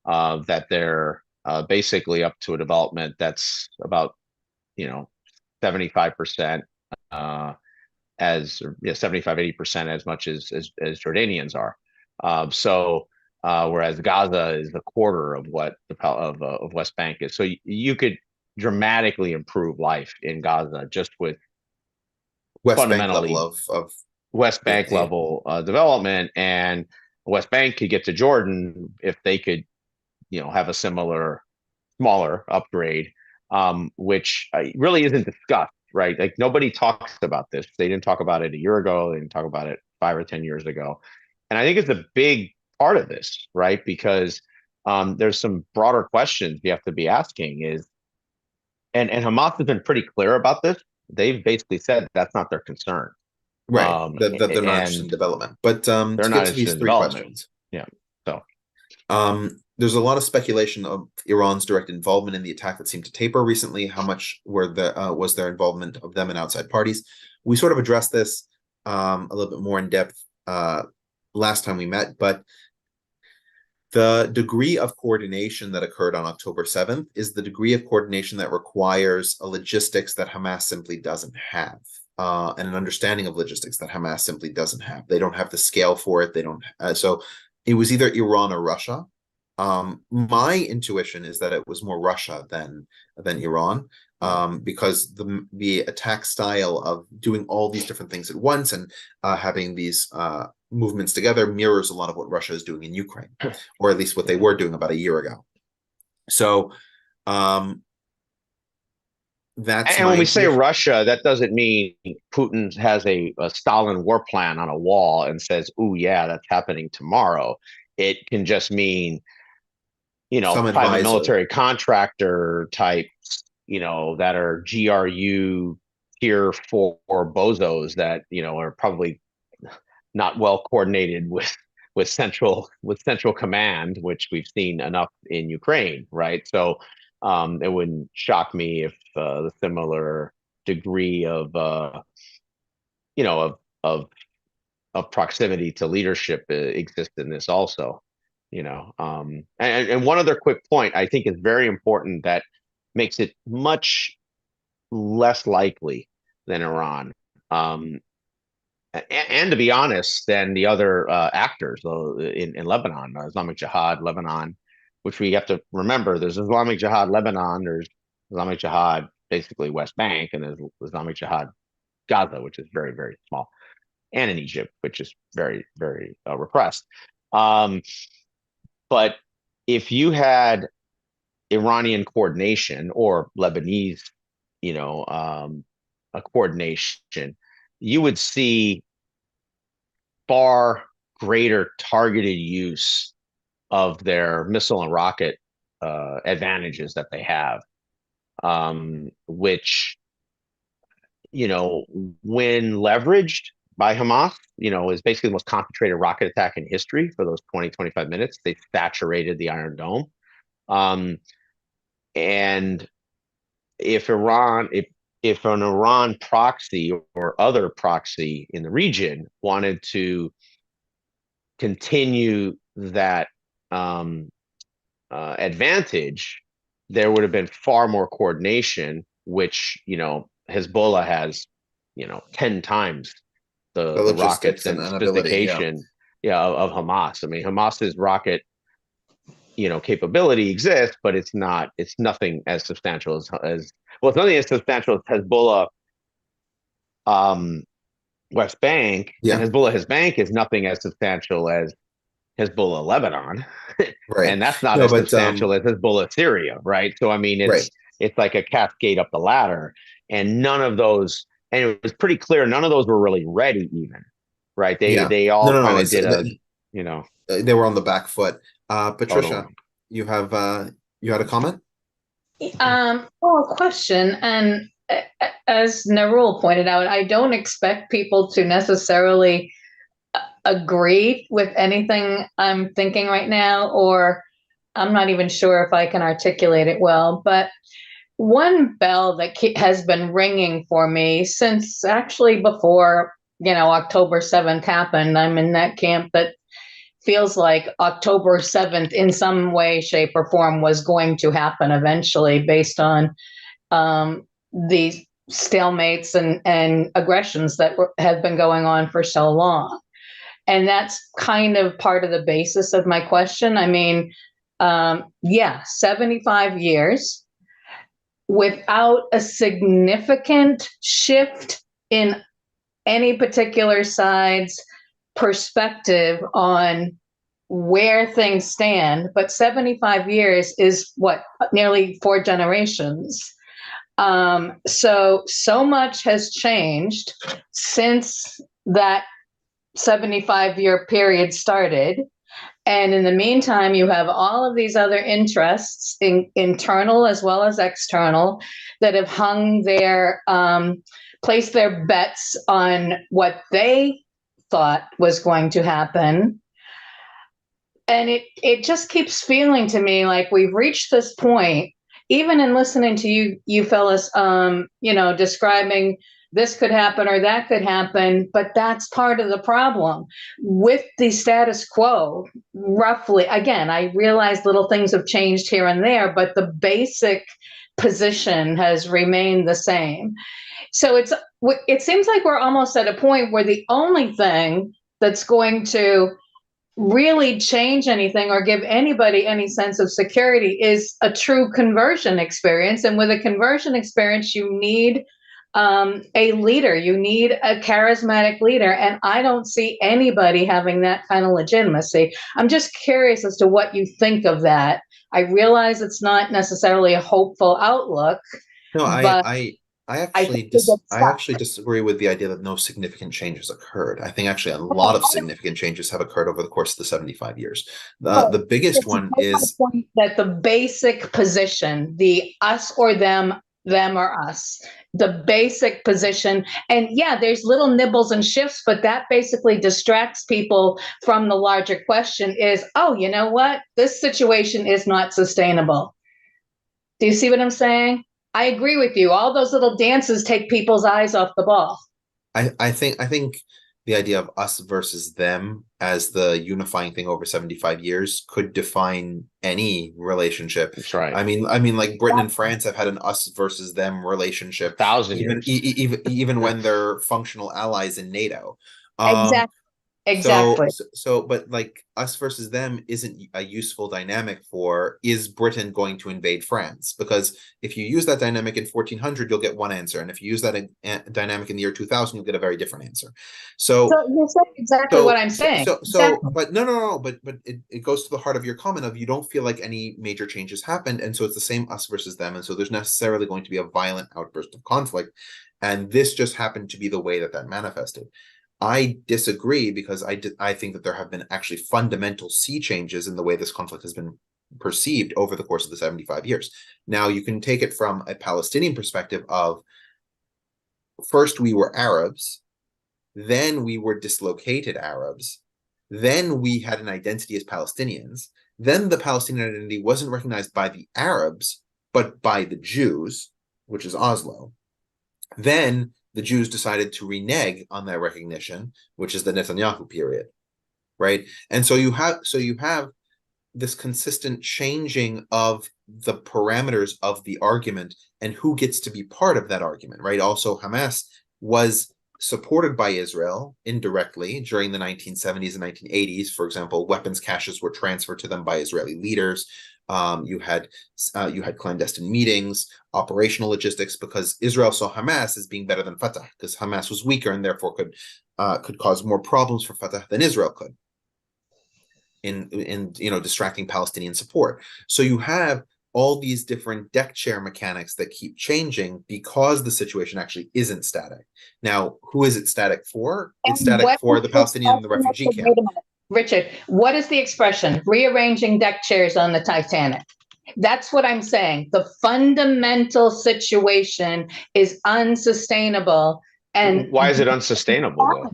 that they're basically up to a development that's about 75% as 75-80% as much as Jordanians are. Whereas Gaza is a quarter of what of West Bank is. So you could dramatically improve life in Gaza just with West Bank level fundamentally of West Bank aid. level development, and West Bank could get to Jordan if they could, have a similar smaller upgrade, which really isn't discussed, right? Like nobody talks about this. They didn't talk about it a year ago. They didn't talk about it 5 or 10 years ago. And I think it's a big part of this, right? Because there's some broader questions you have to be asking and Hamas has been pretty clear about this. They've basically said that's not their concern. Right. That they're not interested in And development. But to they're get not to interested these in three development. questions. Yeah. So there's a lot of speculation of Iran's direct involvement in the attack that seemed to taper recently. How much was their involvement of them in outside parties? We sort of addressed this a little bit more in depth last time we met, but the degree of coordination that occurred on October 7th is the degree of coordination that requires a logistics that Hamas simply doesn't have, and an understanding of logistics that Hamas simply doesn't have. They don't have the scale for it. They don't. So it was either Iran or Russia. My intuition is that it was more Russia than Iran, because the attack style of doing all these different things at once and having these movements together mirrors a lot of what Russia is doing in Ukraine, or at least what they were doing about a year ago. So that's and my when we say intuition. Russia, that doesn't mean Putin has a Stalin war plan on a wall and says, "Oh yeah, that's happening tomorrow." It can just mean, Some private advisor. military contractor types, that are GRU tier 4 bozos that are probably not well coordinated with central command, which we've seen enough in Ukraine, right? So it wouldn't shock me if the similar degree of you know of of of proximity to leadership exists in this also. And one other quick point I think is very important that makes it much less likely than Iran. And to be honest, than the other actors in Lebanon, Islamic Jihad, Lebanon, which we have to remember. There's Islamic Jihad, Lebanon. There's Islamic Jihad, basically West Bank, and there's Islamic Jihad, Gaza, which is very, very small, and in Egypt, which is very, very repressed. But if you had Iranian coordination or Lebanese, a coordination, you would see far greater targeted use of their missile and rocket advantages that they have, which, when leveraged by Hamas, is basically the most concentrated rocket attack in history for those 20-25 minutes. They saturated the Iron Dome. And if an Iran proxy or other proxy in the region wanted to continue that advantage, there would have been far more coordination, which Hezbollah has 10 times the rockets and sophistication of Hamas. I mean, Hamas's rocket capability exists, but it's nothing as substantial as well, it's nothing as substantial as Hezbollah West Bank, and Hezbollah Bank is nothing as substantial as Hezbollah Lebanon, Right. and that's not as substantial as Hezbollah Syria, right? So I mean, it's like a cascade up the ladder, and none of those, and it was pretty clear none of those were really ready, even, right? They all kind of did they were on the back foot. Patricia, totally. you had a comment? Well, a question, and as Narul pointed out, I don't expect people to necessarily agree with anything I'm thinking right now, or I'm not even sure if I can articulate it well. But one bell that has been ringing for me since actually before, October 7th happened. I'm in that camp that feels like October 7th in some way, shape, or form was going to happen eventually based on these stalemates and aggressions that have been going on for so long. And that's kind of part of the basis of my question. I mean, 75 years. without a significant shift in any particular side's perspective on where things stand. But 75 years is what, nearly 4 generations. So much has changed since that 75-year period started. And in the meantime, you have all of these other interests, internal as well as external, that have placed their bets on what they thought was going to happen. And it just keeps feeling to me like we've reached this point, even in listening to you fellas, describing this could happen or that could happen, but that's part of the problem with the status quo. Roughly, again, I realize little things have changed here and there, but the basic position has remained the same. So it seems like we're almost at a point where the only thing that's going to really change anything or give anybody any sense of security is a true conversion experience. And with a conversion experience, you need a leader. You need a charismatic leader. And I don't see anybody having that kind of legitimacy. I'm just curious as to what you think of that. I realize it's not necessarily a hopeful outlook. No, but I actually disagree with the idea that no significant changes occurred. I think actually a lot of significant changes have occurred over the course of the 75 years. The biggest one is that the basic position, the us or them or us, the basic position. And yeah, there's little nibbles and shifts, but that basically distracts people from the larger question is, oh, you know what? This situation is not sustainable. Do you see what I'm saying? I agree with you. All those little dances take people's eyes off the ball. I think the idea of us versus them as the unifying thing over 75 years could define any relationship. That's right. I mean, like Britain and France have had an us versus them relationship 1,000 years. Even when they're functional allies in NATO. Exactly. But like us versus them isn't a useful dynamic for, is Britain going to invade France? Because if you use that dynamic in 1400, you'll get one answer. And if you use that dynamic in the year 2000, you'll get a very different answer. So you're saying exactly what I'm saying. But no. But it goes to the heart of your comment of you don't feel like any major changes happened. And so it's the same us versus them. And so there's necessarily going to be a violent outburst of conflict. And this just happened to be the way that manifested. I disagree because I think that there have been actually fundamental sea changes in the way this conflict has been perceived over the course of the 75 years. Now, you can take it from a Palestinian perspective of first we were Arabs, then we were dislocated Arabs, then we had an identity as Palestinians, then the Palestinian identity wasn't recognized by the Arabs, but by the Jews, which is Oslo. Then the Jews decided to renege on their recognition, which is the Netanyahu period, right? And so you have this consistent changing of the parameters of the argument and who gets to be part of that argument, right? Also, Hamas was supported by Israel indirectly during the 1970s and 1980s. For example, weapons caches were transferred to them by Israeli leaders. You had clandestine meetings, operational logistics, because Israel saw Hamas as being better than Fatah, because Hamas was weaker and therefore could cause more problems for Fatah than Israel could in distracting Palestinian support. So you have all these different deck chair mechanics that keep changing because the situation actually isn't static. Now, who is it static for? It's static for the Palestinian and the refugee camp. Wait a minute. Richard, what is the expression? Rearranging deck chairs on the Titanic. That's what I'm saying. The fundamental situation is unsustainable. And why is it unsustainable?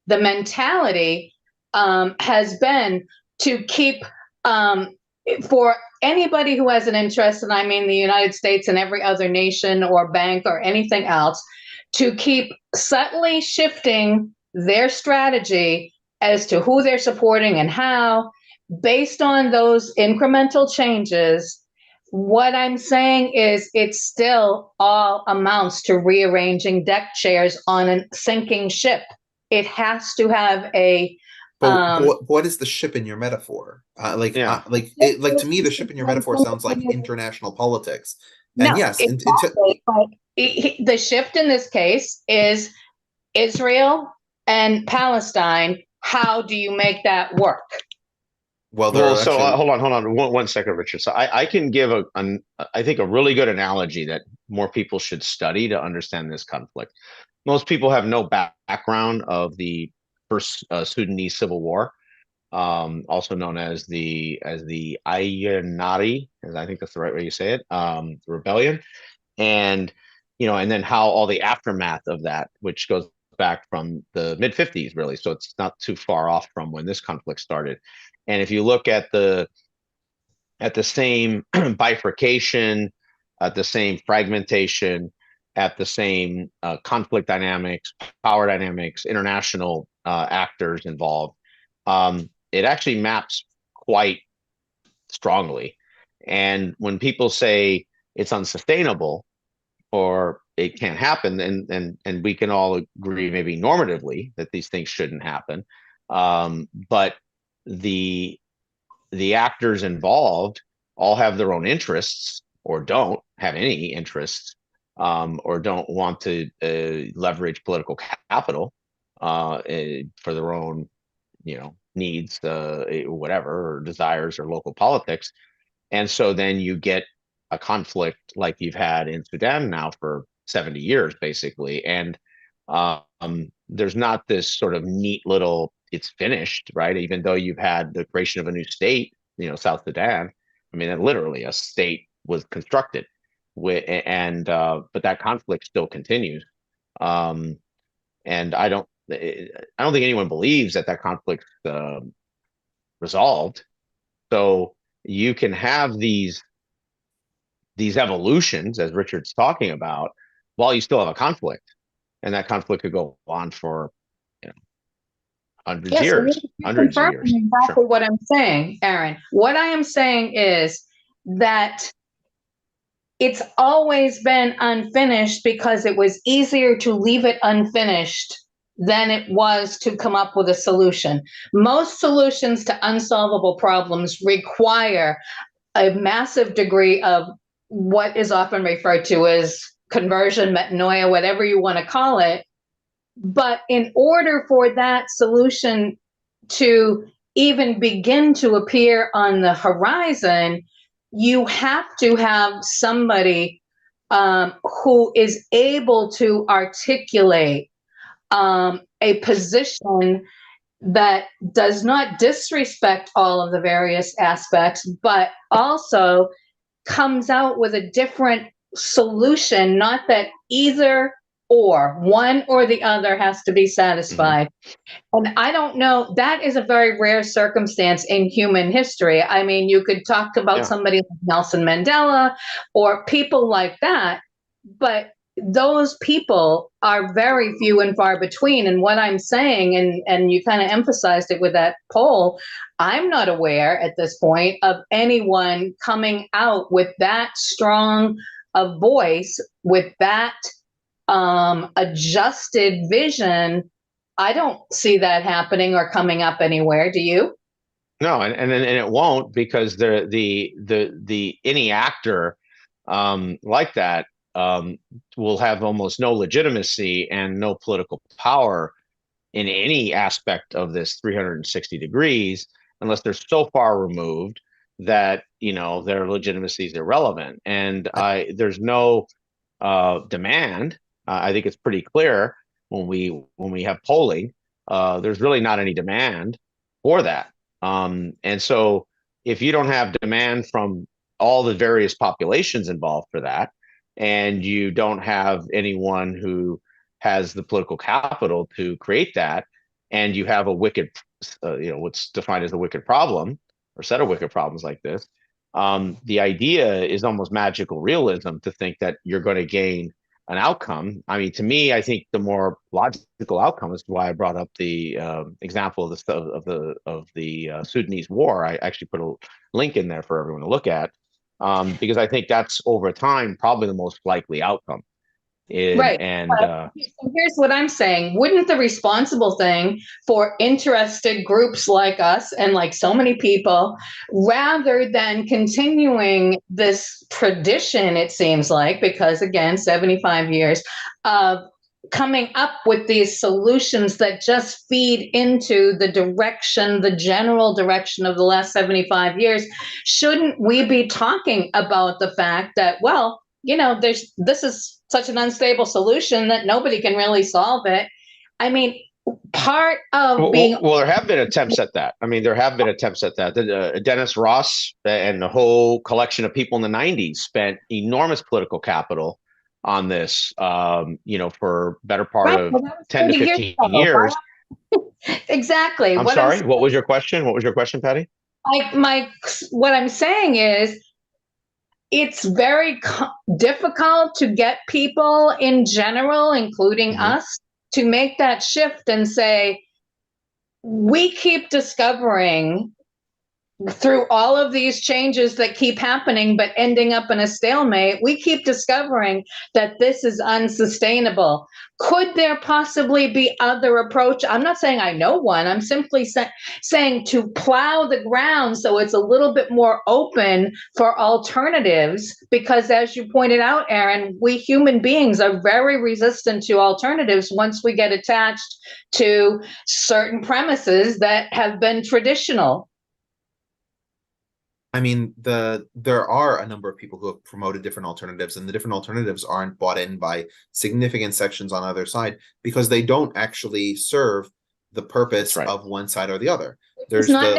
The mentality has been to keep, for anybody who has an interest, and I mean the United States and every other nation or bank or anything else, to keep subtly shifting their strategy as to who they're supporting and how, based on those incremental changes. What I'm saying is it still all amounts to rearranging deck chairs on a sinking ship. It has to have a... But what is the ship in your metaphor? To me, the ship in your metaphor sounds like international politics. And No, yes, exactly. But the shift in this case is Israel and Palestine. How do you make that work? well, there Well, are so actually, hold on one second, Richard. So I can give I think a really good analogy that more people should study to understand this conflict. Most people have no background of the first Sudanese civil war, also known as the Ayanari, as I think that's the right way you say it, rebellion, and and then how all the aftermath of that, which goes back from the mid 50s, really. So it's not too far off from when this conflict started. And if you look at the same bifurcation, at the same fragmentation, at the same conflict dynamics, power dynamics, international actors involved, it actually maps quite strongly. And when people say it's unsustainable or it can't happen, and we can all agree maybe normatively that these things shouldn't happen, but the actors involved all have their own interests or don't have any interests, or don't want to leverage political capital for their own needs, whatever, or desires, or local politics. And so then you get a conflict like you've had in Sudan now for 70 years, basically. And there's not this sort of neat little, it's finished, right? Even though you've had the creation of a new state, South Sudan. I mean, literally a state was constructed but that conflict still continues. Um, and I don't think anyone believes that conflict resolved. So you can have these evolutions, as Richard's talking about, while you still have a conflict, and that conflict could go on for you know hundreds Yes, years, hundreds of years. confirming exactly Sure. what I'm saying, Aaron. What I am saying is that it's always been unfinished because it was easier to leave it unfinished than it was to come up with a solution. Most solutions to unsolvable problems require a massive degree of what is often referred to as conversion, metanoia, whatever you want to call it. But in order for that solution to even begin to appear on the horizon, you have to have somebody who is able to articulate a position that does not disrespect all of the various aspects, but also comes out with a different solution, not that either or one or the other has to be satisfied. And I don't know, that is a very rare circumstance in human history. I mean, you could talk about somebody like Nelson Mandela or people like that, but those people are very few and far between. And what I'm saying, and you kind of emphasized it with that poll, I'm not aware at this point of anyone coming out with that strong a voice, with that adjusted vision. I don't see that happening or coming up anywhere. Do you? No, and it won't, because the any actor like that will have almost no legitimacy and no political power in any aspect of this 360 degrees, unless they're so far removed that their legitimacy is irrelevant. And there's no demand. I think it's pretty clear when we have polling, there's really not any demand for that. And so if you don't have demand from all the various populations involved for that, and you don't have anyone who has the political capital to create that, and you have a wicked, what's defined as a wicked problem or set of wicked problems like this, the idea is almost magical realism to think that you're going to gain an outcome. I mean, to me, I think the more logical outcome is why I brought up the example of the Sudanese war. I actually put a link in there for everyone to look at, because I think that's over time probably the most likely outcome. Right. And But here's what I'm saying. Wouldn't the responsible thing for interested groups like us and like so many people, rather than continuing this tradition, it seems like, because again, 75 years of coming up with these solutions that just feed into the direction, the general direction of the last 75 years, shouldn't we be talking about the fact that, well, this is such an unstable solution that nobody can really solve it. I mean, part of being well, there have been attempts at that. I mean, there have been attempts at that. Dennis Ross and the whole collection of people in the 90s spent enormous political capital on this, for better part of 10 to 15 years. Exactly. I'm sorry. What was your question? What was your question, Patty? What I'm saying is, it's very difficult to get people in general, including us, to make that shift and say, we keep discovering through all of these changes that keep happening, but ending up in a stalemate, we keep discovering that this is unsustainable. Could there possibly be other approach? I'm not saying I know one. I'm simply saying to plow the ground so it's a little bit more open for alternatives, because as you pointed out, Aaron, we human beings are very resistant to alternatives once we get attached to certain premises that have been traditional. I mean, there are a number of people who have promoted different alternatives, and the different alternatives aren't bought in by significant sections on either side because they don't actually serve the purpose of one side or the other. There's there's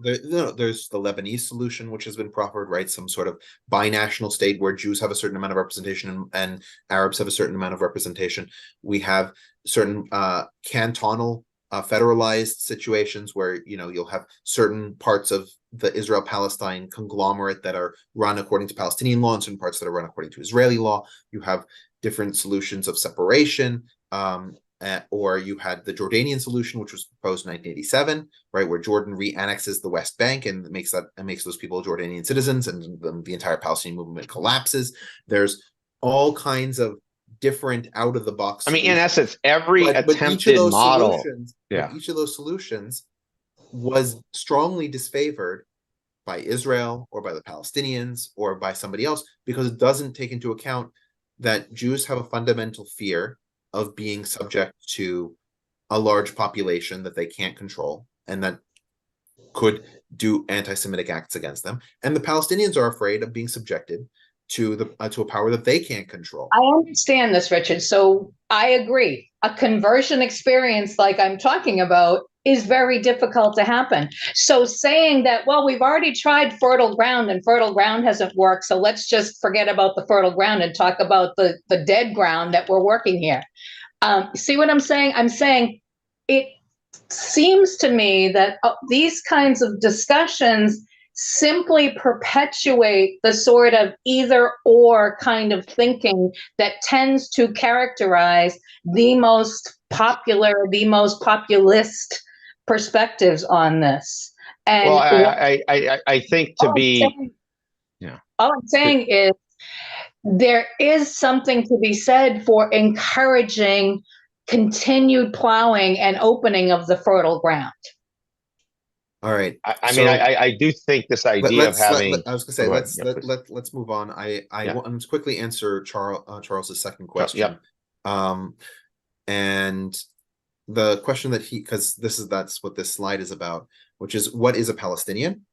the Lebanese solution, which has been proffered, right? Some sort of binational state where Jews have a certain amount of representation and Arabs have a certain amount of representation. We have certain cantonal federalized situations where you'll have certain parts of the Israel-Palestine conglomerate that are run according to Palestinian law and certain parts that are run according to Israeli law. You have different solutions of separation, or you had the Jordanian solution, which was proposed in 1987, right, where Jordan re-annexes the West Bank and makes those people Jordanian citizens, and the entire Palestinian movement collapses. There's all kinds of different out-of-the-box solutions. I mean, in essence, every attempted model, each of those solutions was strongly disfavored by Israel or by the Palestinians or by somebody else because it doesn't take into account that Jews have a fundamental fear of being subject to a large population that they can't control and that could do anti-Semitic acts against them. And the Palestinians are afraid of being subjected to a power that they can't control. I understand this, Richard. So I agree. A conversion experience like I'm talking about is very difficult to happen. So saying that, well, we've already tried fertile ground and fertile ground hasn't worked, so let's just forget about the fertile ground and talk about the dead ground that we're working here. See what I'm saying? I'm saying it seems to me that these kinds of discussions simply perpetuate the sort of either or kind of thinking that tends to characterize the most popular, the most populist perspectives on this. And well, I think to be, all I'm saying is there is something to be said for encouraging continued plowing and opening of the fertile ground. All right. I mean, I do think this idea of having. I was going to say, let's move on. I want to quickly answer Charles's second question. And the question that because that's what this slide is about, which is what is a Palestinian?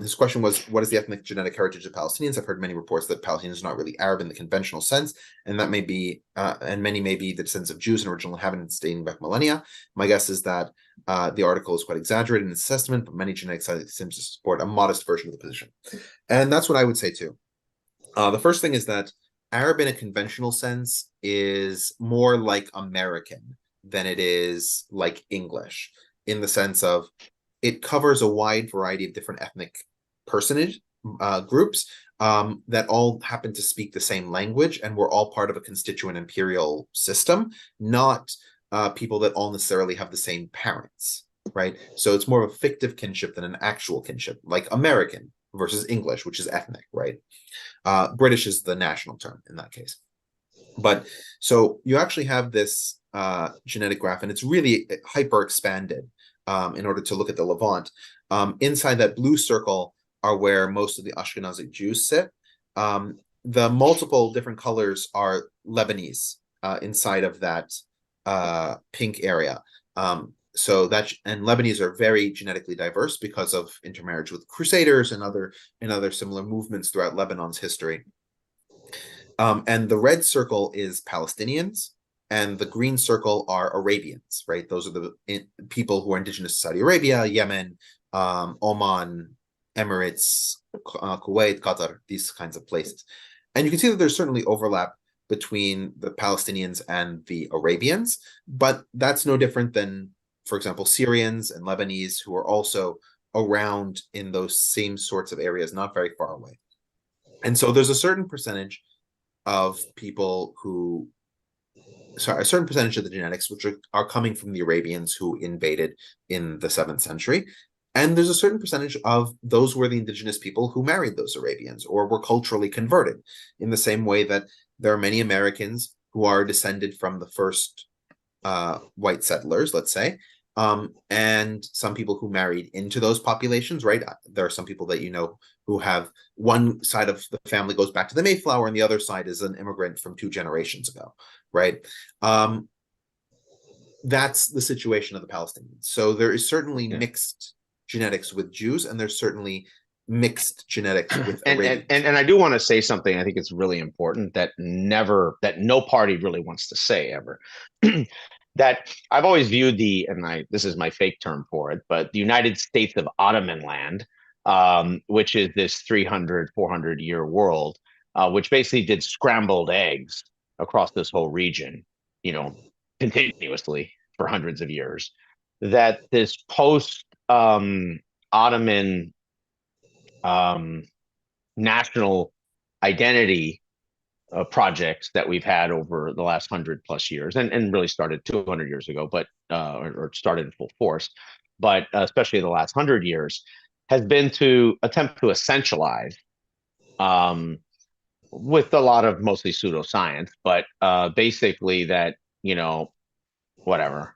His question was, what is the ethnic genetic heritage of Palestinians? I've heard many reports that Palestinians are not really Arab in the conventional sense, and that may be, and many may be the descendants of Jews and original inhabitants dating back millennia. My guess is that the article is quite exaggerated in its assessment, but many genetic studies seem to support a modest version of the position. And that's what I would say too. The first thing is that Arab in a conventional sense is more like American than it is like English, in the sense of it covers a wide variety of different ethnic personage groups that all happen to speak the same language, and we're all part of a constituent imperial system, not people that all necessarily have the same parents, right? So it's more of a fictive kinship than an actual kinship, like American versus English, which is ethnic, right? British is the national term in that case. But so you actually have this genetic graph, and it's really hyper expanded in order to look at the Levant. Inside that blue circle are where most of the Ashkenazic Jews sit. The multiple different colors are Lebanese inside of that pink area. So that, and Lebanese are very genetically diverse because of intermarriage with Crusaders and other similar movements throughout Lebanon's history. And the red circle is Palestinians, and the green circle are Arabians, right? Those are the people who are indigenous to Saudi Arabia, Yemen, Oman, Emirates, Kuwait, Qatar, these kinds of places. And you can see that there's certainly overlap between the Palestinians and the Arabians, but that's no different than, for example, Syrians and Lebanese, who are also around in those same sorts of areas, not very far away. And so there's a certain percentage of people who, sorry, a certain percentage of the genetics which are coming from the Arabians who invaded in the 7th century. And there's a certain percentage of those who were the indigenous people who married those Arabians or were culturally converted, in the same way that there are many Americans who are descended from the first white settlers, let's say, and some people who married into those populations, right? There are some people that you know who have one side of the family goes back to the Mayflower and the other side is an immigrant from 2 generations ago, right? That's the situation of the Palestinians. So there is certainly mixed genetics with Jews, and there's certainly mixed genetics with Arabians. And I do want to say something. I think it's really important that no party really wants to say ever. That I've always viewed this is my fake term for it, but the United States of Ottoman land, which is this 300, 400-year world, which basically did scrambled eggs across this whole region, continuously for hundreds of years. That this post-Ottoman national identity projects that we've had over the last 100+ years, and really started 200 years ago, but or started in full force, but especially the last 100 years, has been to attempt to essentialize, with a lot of mostly pseudoscience, but basically that, whatever,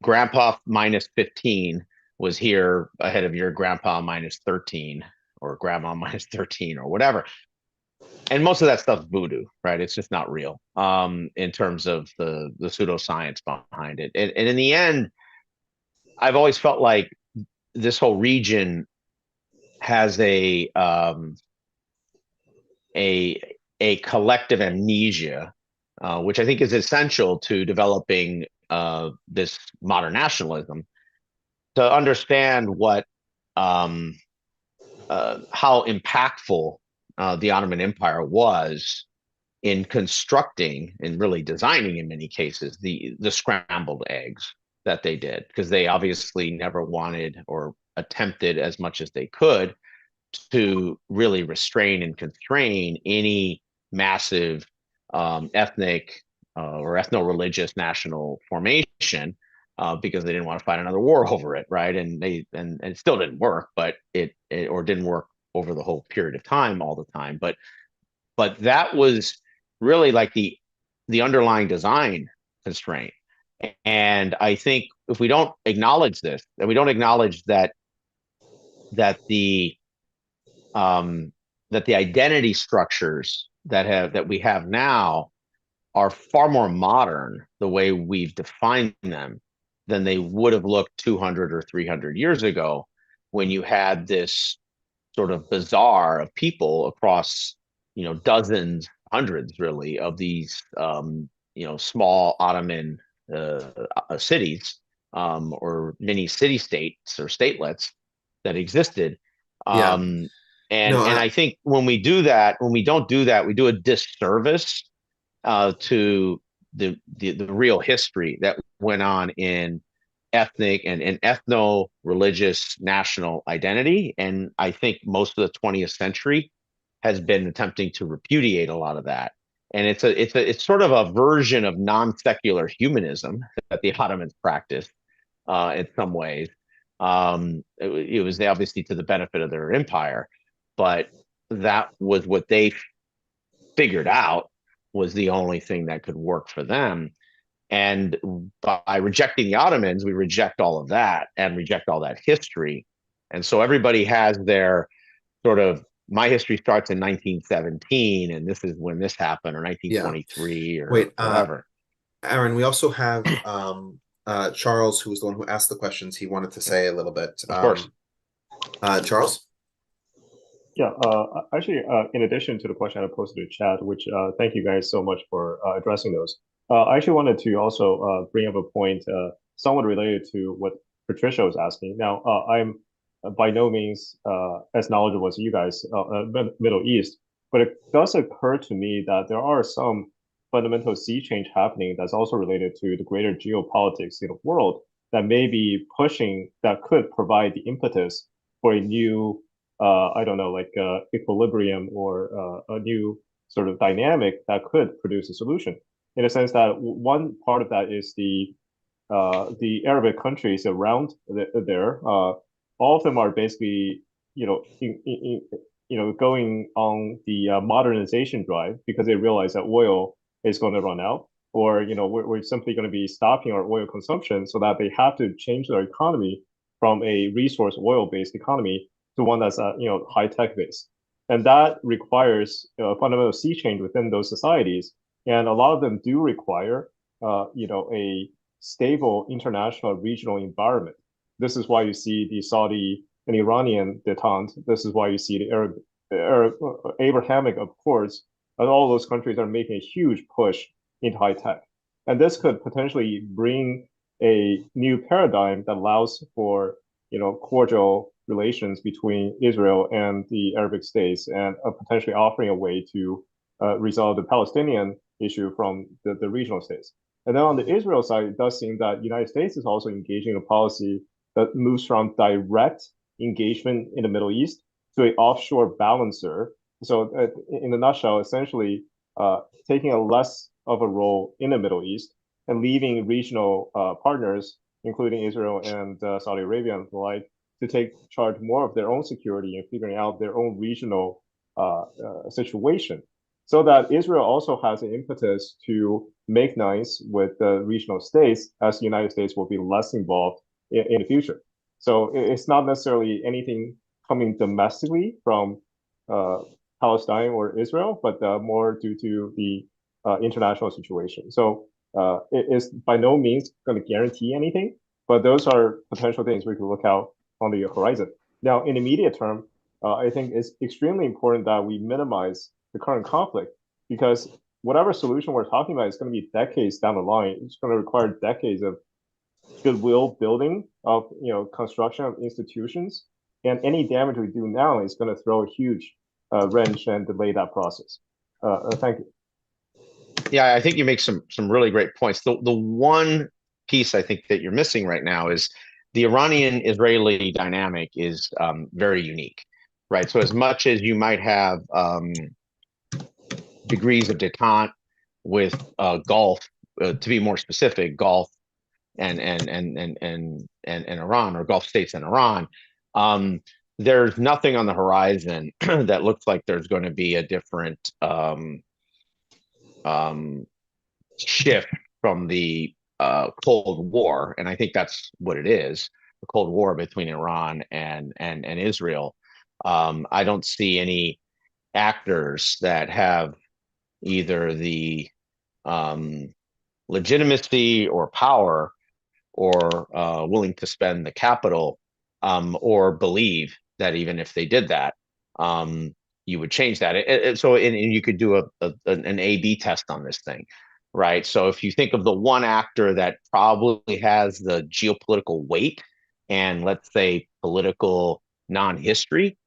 grandpa minus 15 was here ahead of your grandpa minus 13 or grandma minus 13 or whatever. And most of that stuff's voodoo, right? It's just not real in terms of the pseudoscience behind it. And in the end, I've always felt like this whole region has a collective amnesia, which I think is essential to developing this modern nationalism, to understand what how impactful the Ottoman Empire was in constructing and really designing, in many cases, the scrambled eggs that they did, because they obviously never wanted or attempted as much as they could to really restrain and constrain any massive ethnic or ethno-religious national formation, because they didn't want to fight another war over it, right? And it still didn't work, but it didn't work over the whole period of time all the time. But that was really like the underlying design constraint. And I think if we don't acknowledge this, and we don't acknowledge that the identity structures that we have now are far more modern, the way we've defined them, than they would have looked 200 or 300 years ago, when you had this sort of bazaar of people across, dozens, hundreds, really, of these, small Ottoman cities, or mini city-states or statelets that existed. And I think when we don't do that, we do a disservice to the real history that went on in ethnic and ethno-religious national identity. And I think most of the 20th century has been attempting to repudiate a lot of that. And it's sort of a version of non-secular humanism that the Ottomans practiced in some ways. It was obviously to the benefit of their empire, but that was what they figured out. was the only thing that could work for them. And by rejecting the Ottomans, we reject all of that and reject all that history. And so everybody has their sort of, my history starts in 1917, and this is when this happened, or Yeah. 1923, or Wait, whatever. Aaron, we also have Charles, who was the one who asked the questions. He wanted to say a little bit. Of course. Charles? Yeah, actually, in addition to the question I posted in chat, which thank you guys so much for addressing those. I actually wanted to also bring up a point somewhat related to what Patricia was asking. Now, I'm by no means as knowledgeable as you guys, Middle East, but it does occur to me that there are some fundamental sea change happening that's also related to the greater geopolitics in the world that may be pushing, that could provide the impetus for a new I don't know, like equilibrium or a new sort of dynamic that could produce a solution. In a sense that one part of that is the Arabic countries around there. All of them are basically, going on the modernization drive because they realize that oil is going to run out, or we're simply going to be stopping our oil consumption, so that they have to change their economy from a resource oil-based economy to one that's high tech based, and that requires a fundamental sea change within those societies. And a lot of them do require a stable international regional environment. This is why you see the Saudi and Iranian detente. This is why you see the Arab Abrahamic Accords, and all those countries are making a huge push into high tech. And this could potentially bring a new paradigm that allows for cordial relations between Israel and the Arabic states, and potentially offering a way to resolve the Palestinian issue from the regional states. And then on the Israel side, it does seem that the United States is also engaging in a policy that moves from direct engagement in the Middle East to an offshore balancer. So in a nutshell, essentially taking a less of a role in the Middle East and leaving regional partners, including Israel and Saudi Arabia and the like, to take charge more of their own security and figuring out their own regional situation, so that Israel also has an impetus to make nice with the regional states, as the United States will be less involved in the future. So it's not necessarily anything coming domestically from Palestine or Israel, but more due to the international situation. So it is by no means going to guarantee anything, but those are potential things we can look out on the horizon. Now, in the immediate term, I think it's extremely important that we minimize the current conflict, because whatever solution we're talking about is going to be decades down the line. It's going to require decades of goodwill building, of construction of institutions, and any damage we do now is going to throw a huge wrench and delay that process. Thank you. Yeah, I think you make some really great points. The one piece I think that you're missing right now is the Iranian-Israeli dynamic is very unique, right? So as much as you might have degrees of detente with Gulf, to be more specific, Gulf and Iran, or Gulf states and Iran, there's nothing on the horizon that looks like there's going to be a different shift from the Cold War, and I think that's what it is, the Cold War between Iran and Israel. I don't see any actors that have either the legitimacy or power, or willing to spend the capital, or believe that even if they did that, you would change that. So you could do an A/B test on this thing, right? So if you think of the one actor that probably has the geopolitical weight and, let's say, political non-history,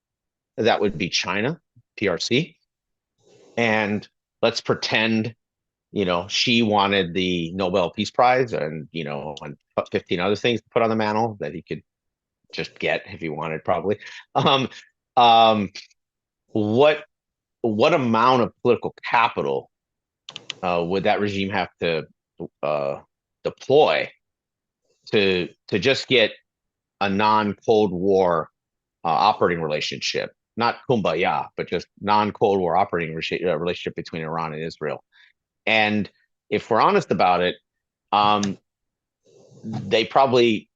that would be China, PRC. And let's pretend, she wanted the Nobel Peace Prize and 15 other things to put on the mantle that he could just get if he wanted, probably. What amount of political capital would that regime have to deploy to just get a non-Cold War operating relationship, not kumbaya, but just non-Cold War operating relationship between Iran and Israel? And if we're honest about it, they probably,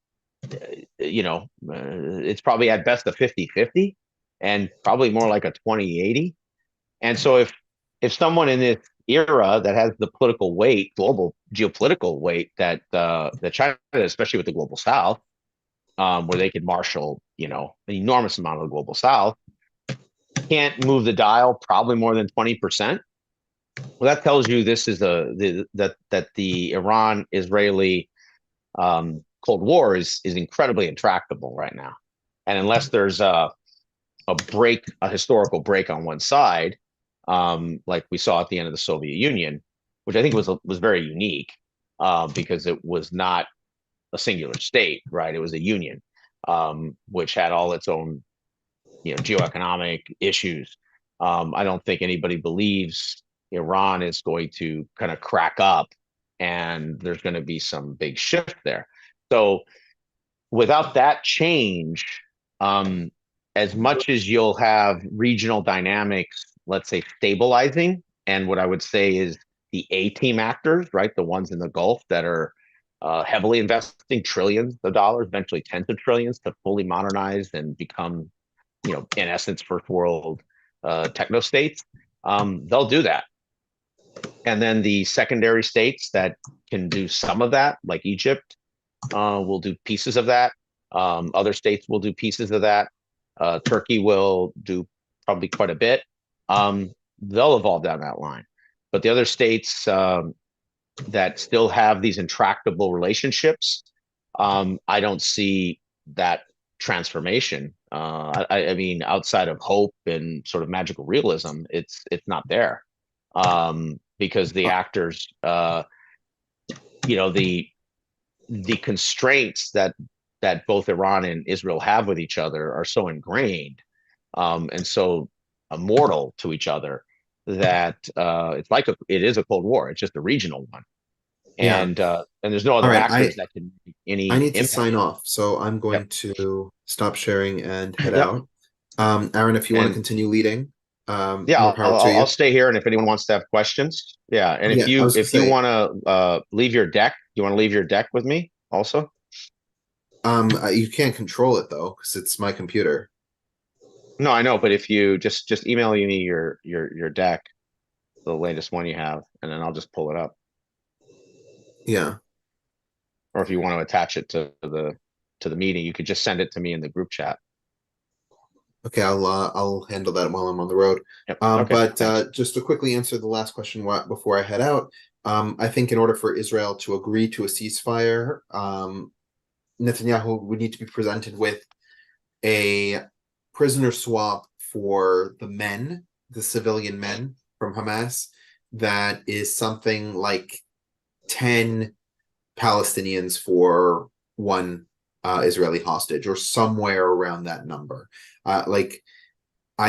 it's probably at best a 50-50 and probably more like a 20-80. And so if someone in this era that has the political weight, global geopolitical weight that China, especially with the global South, where they could marshal, an enormous amount of the global South, can't move the dial probably more than 20%. Well, that tells you this is that the Iran-Israeli Cold War is incredibly intractable right now, and unless there's a historical break on one side, like we saw at the end of the Soviet Union, which I think was very unique, because it was not a singular state, right? It was a union, which had all its own, geoeconomic issues. I don't think anybody believes Iran is going to kind of crack up and there's going to be some big shift there. So without that change, as much as you'll have regional dynamics, let's say, stabilizing, and what I would say is the A-team actors, right, the ones in the Gulf that are heavily investing trillions of dollars, eventually tens of trillions, to fully modernize and become, in essence, first world techno states, they'll do that. And then the secondary states that can do some of that, like Egypt, will do pieces of that. Other states will do pieces of that. Turkey will do probably quite a bit. They'll evolve down that line. But the other states that still have these intractable relationships, I don't see that transformation. I mean, outside of hope and sort of magical realism, it's not there, because the actors, the constraints that both Iran and Israel have with each other are so ingrained, and so immortal to each other, that it's like it is a Cold War. It's just a regional one, and there's no other actors that can make any. I need to impact. sign off, so I'm going to stop sharing and head Yep. out. Aaron, if you want to continue leading, more power to you. I'll stay here, and if anyone wants to have questions, and if you want to leave your deck, you want to leave your deck with me also. You can't control it though, because it's my computer. No, I know, but if you just email me your deck, the latest one you have, and then I'll just pull it up. Yeah. Or if you want to attach it to the meeting, you could just send it to me in the group chat. Okay, I'll handle that while I'm on the road. Yep. Okay, Just to quickly answer the last question before I head out, I think in order for Israel to agree to a ceasefire, Netanyahu would need to be presented with a prisoner swap for the civilian men from Hamas. That is something like 10 Palestinians for one Israeli hostage, or somewhere around that number. I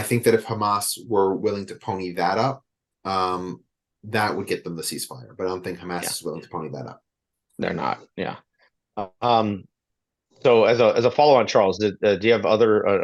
think that if Hamas were willing to pony that up, that would get them the ceasefire. But I don't think Hamas is willing to pony that up. They're not. Yeah. So as a follow-on, Charles, do you have other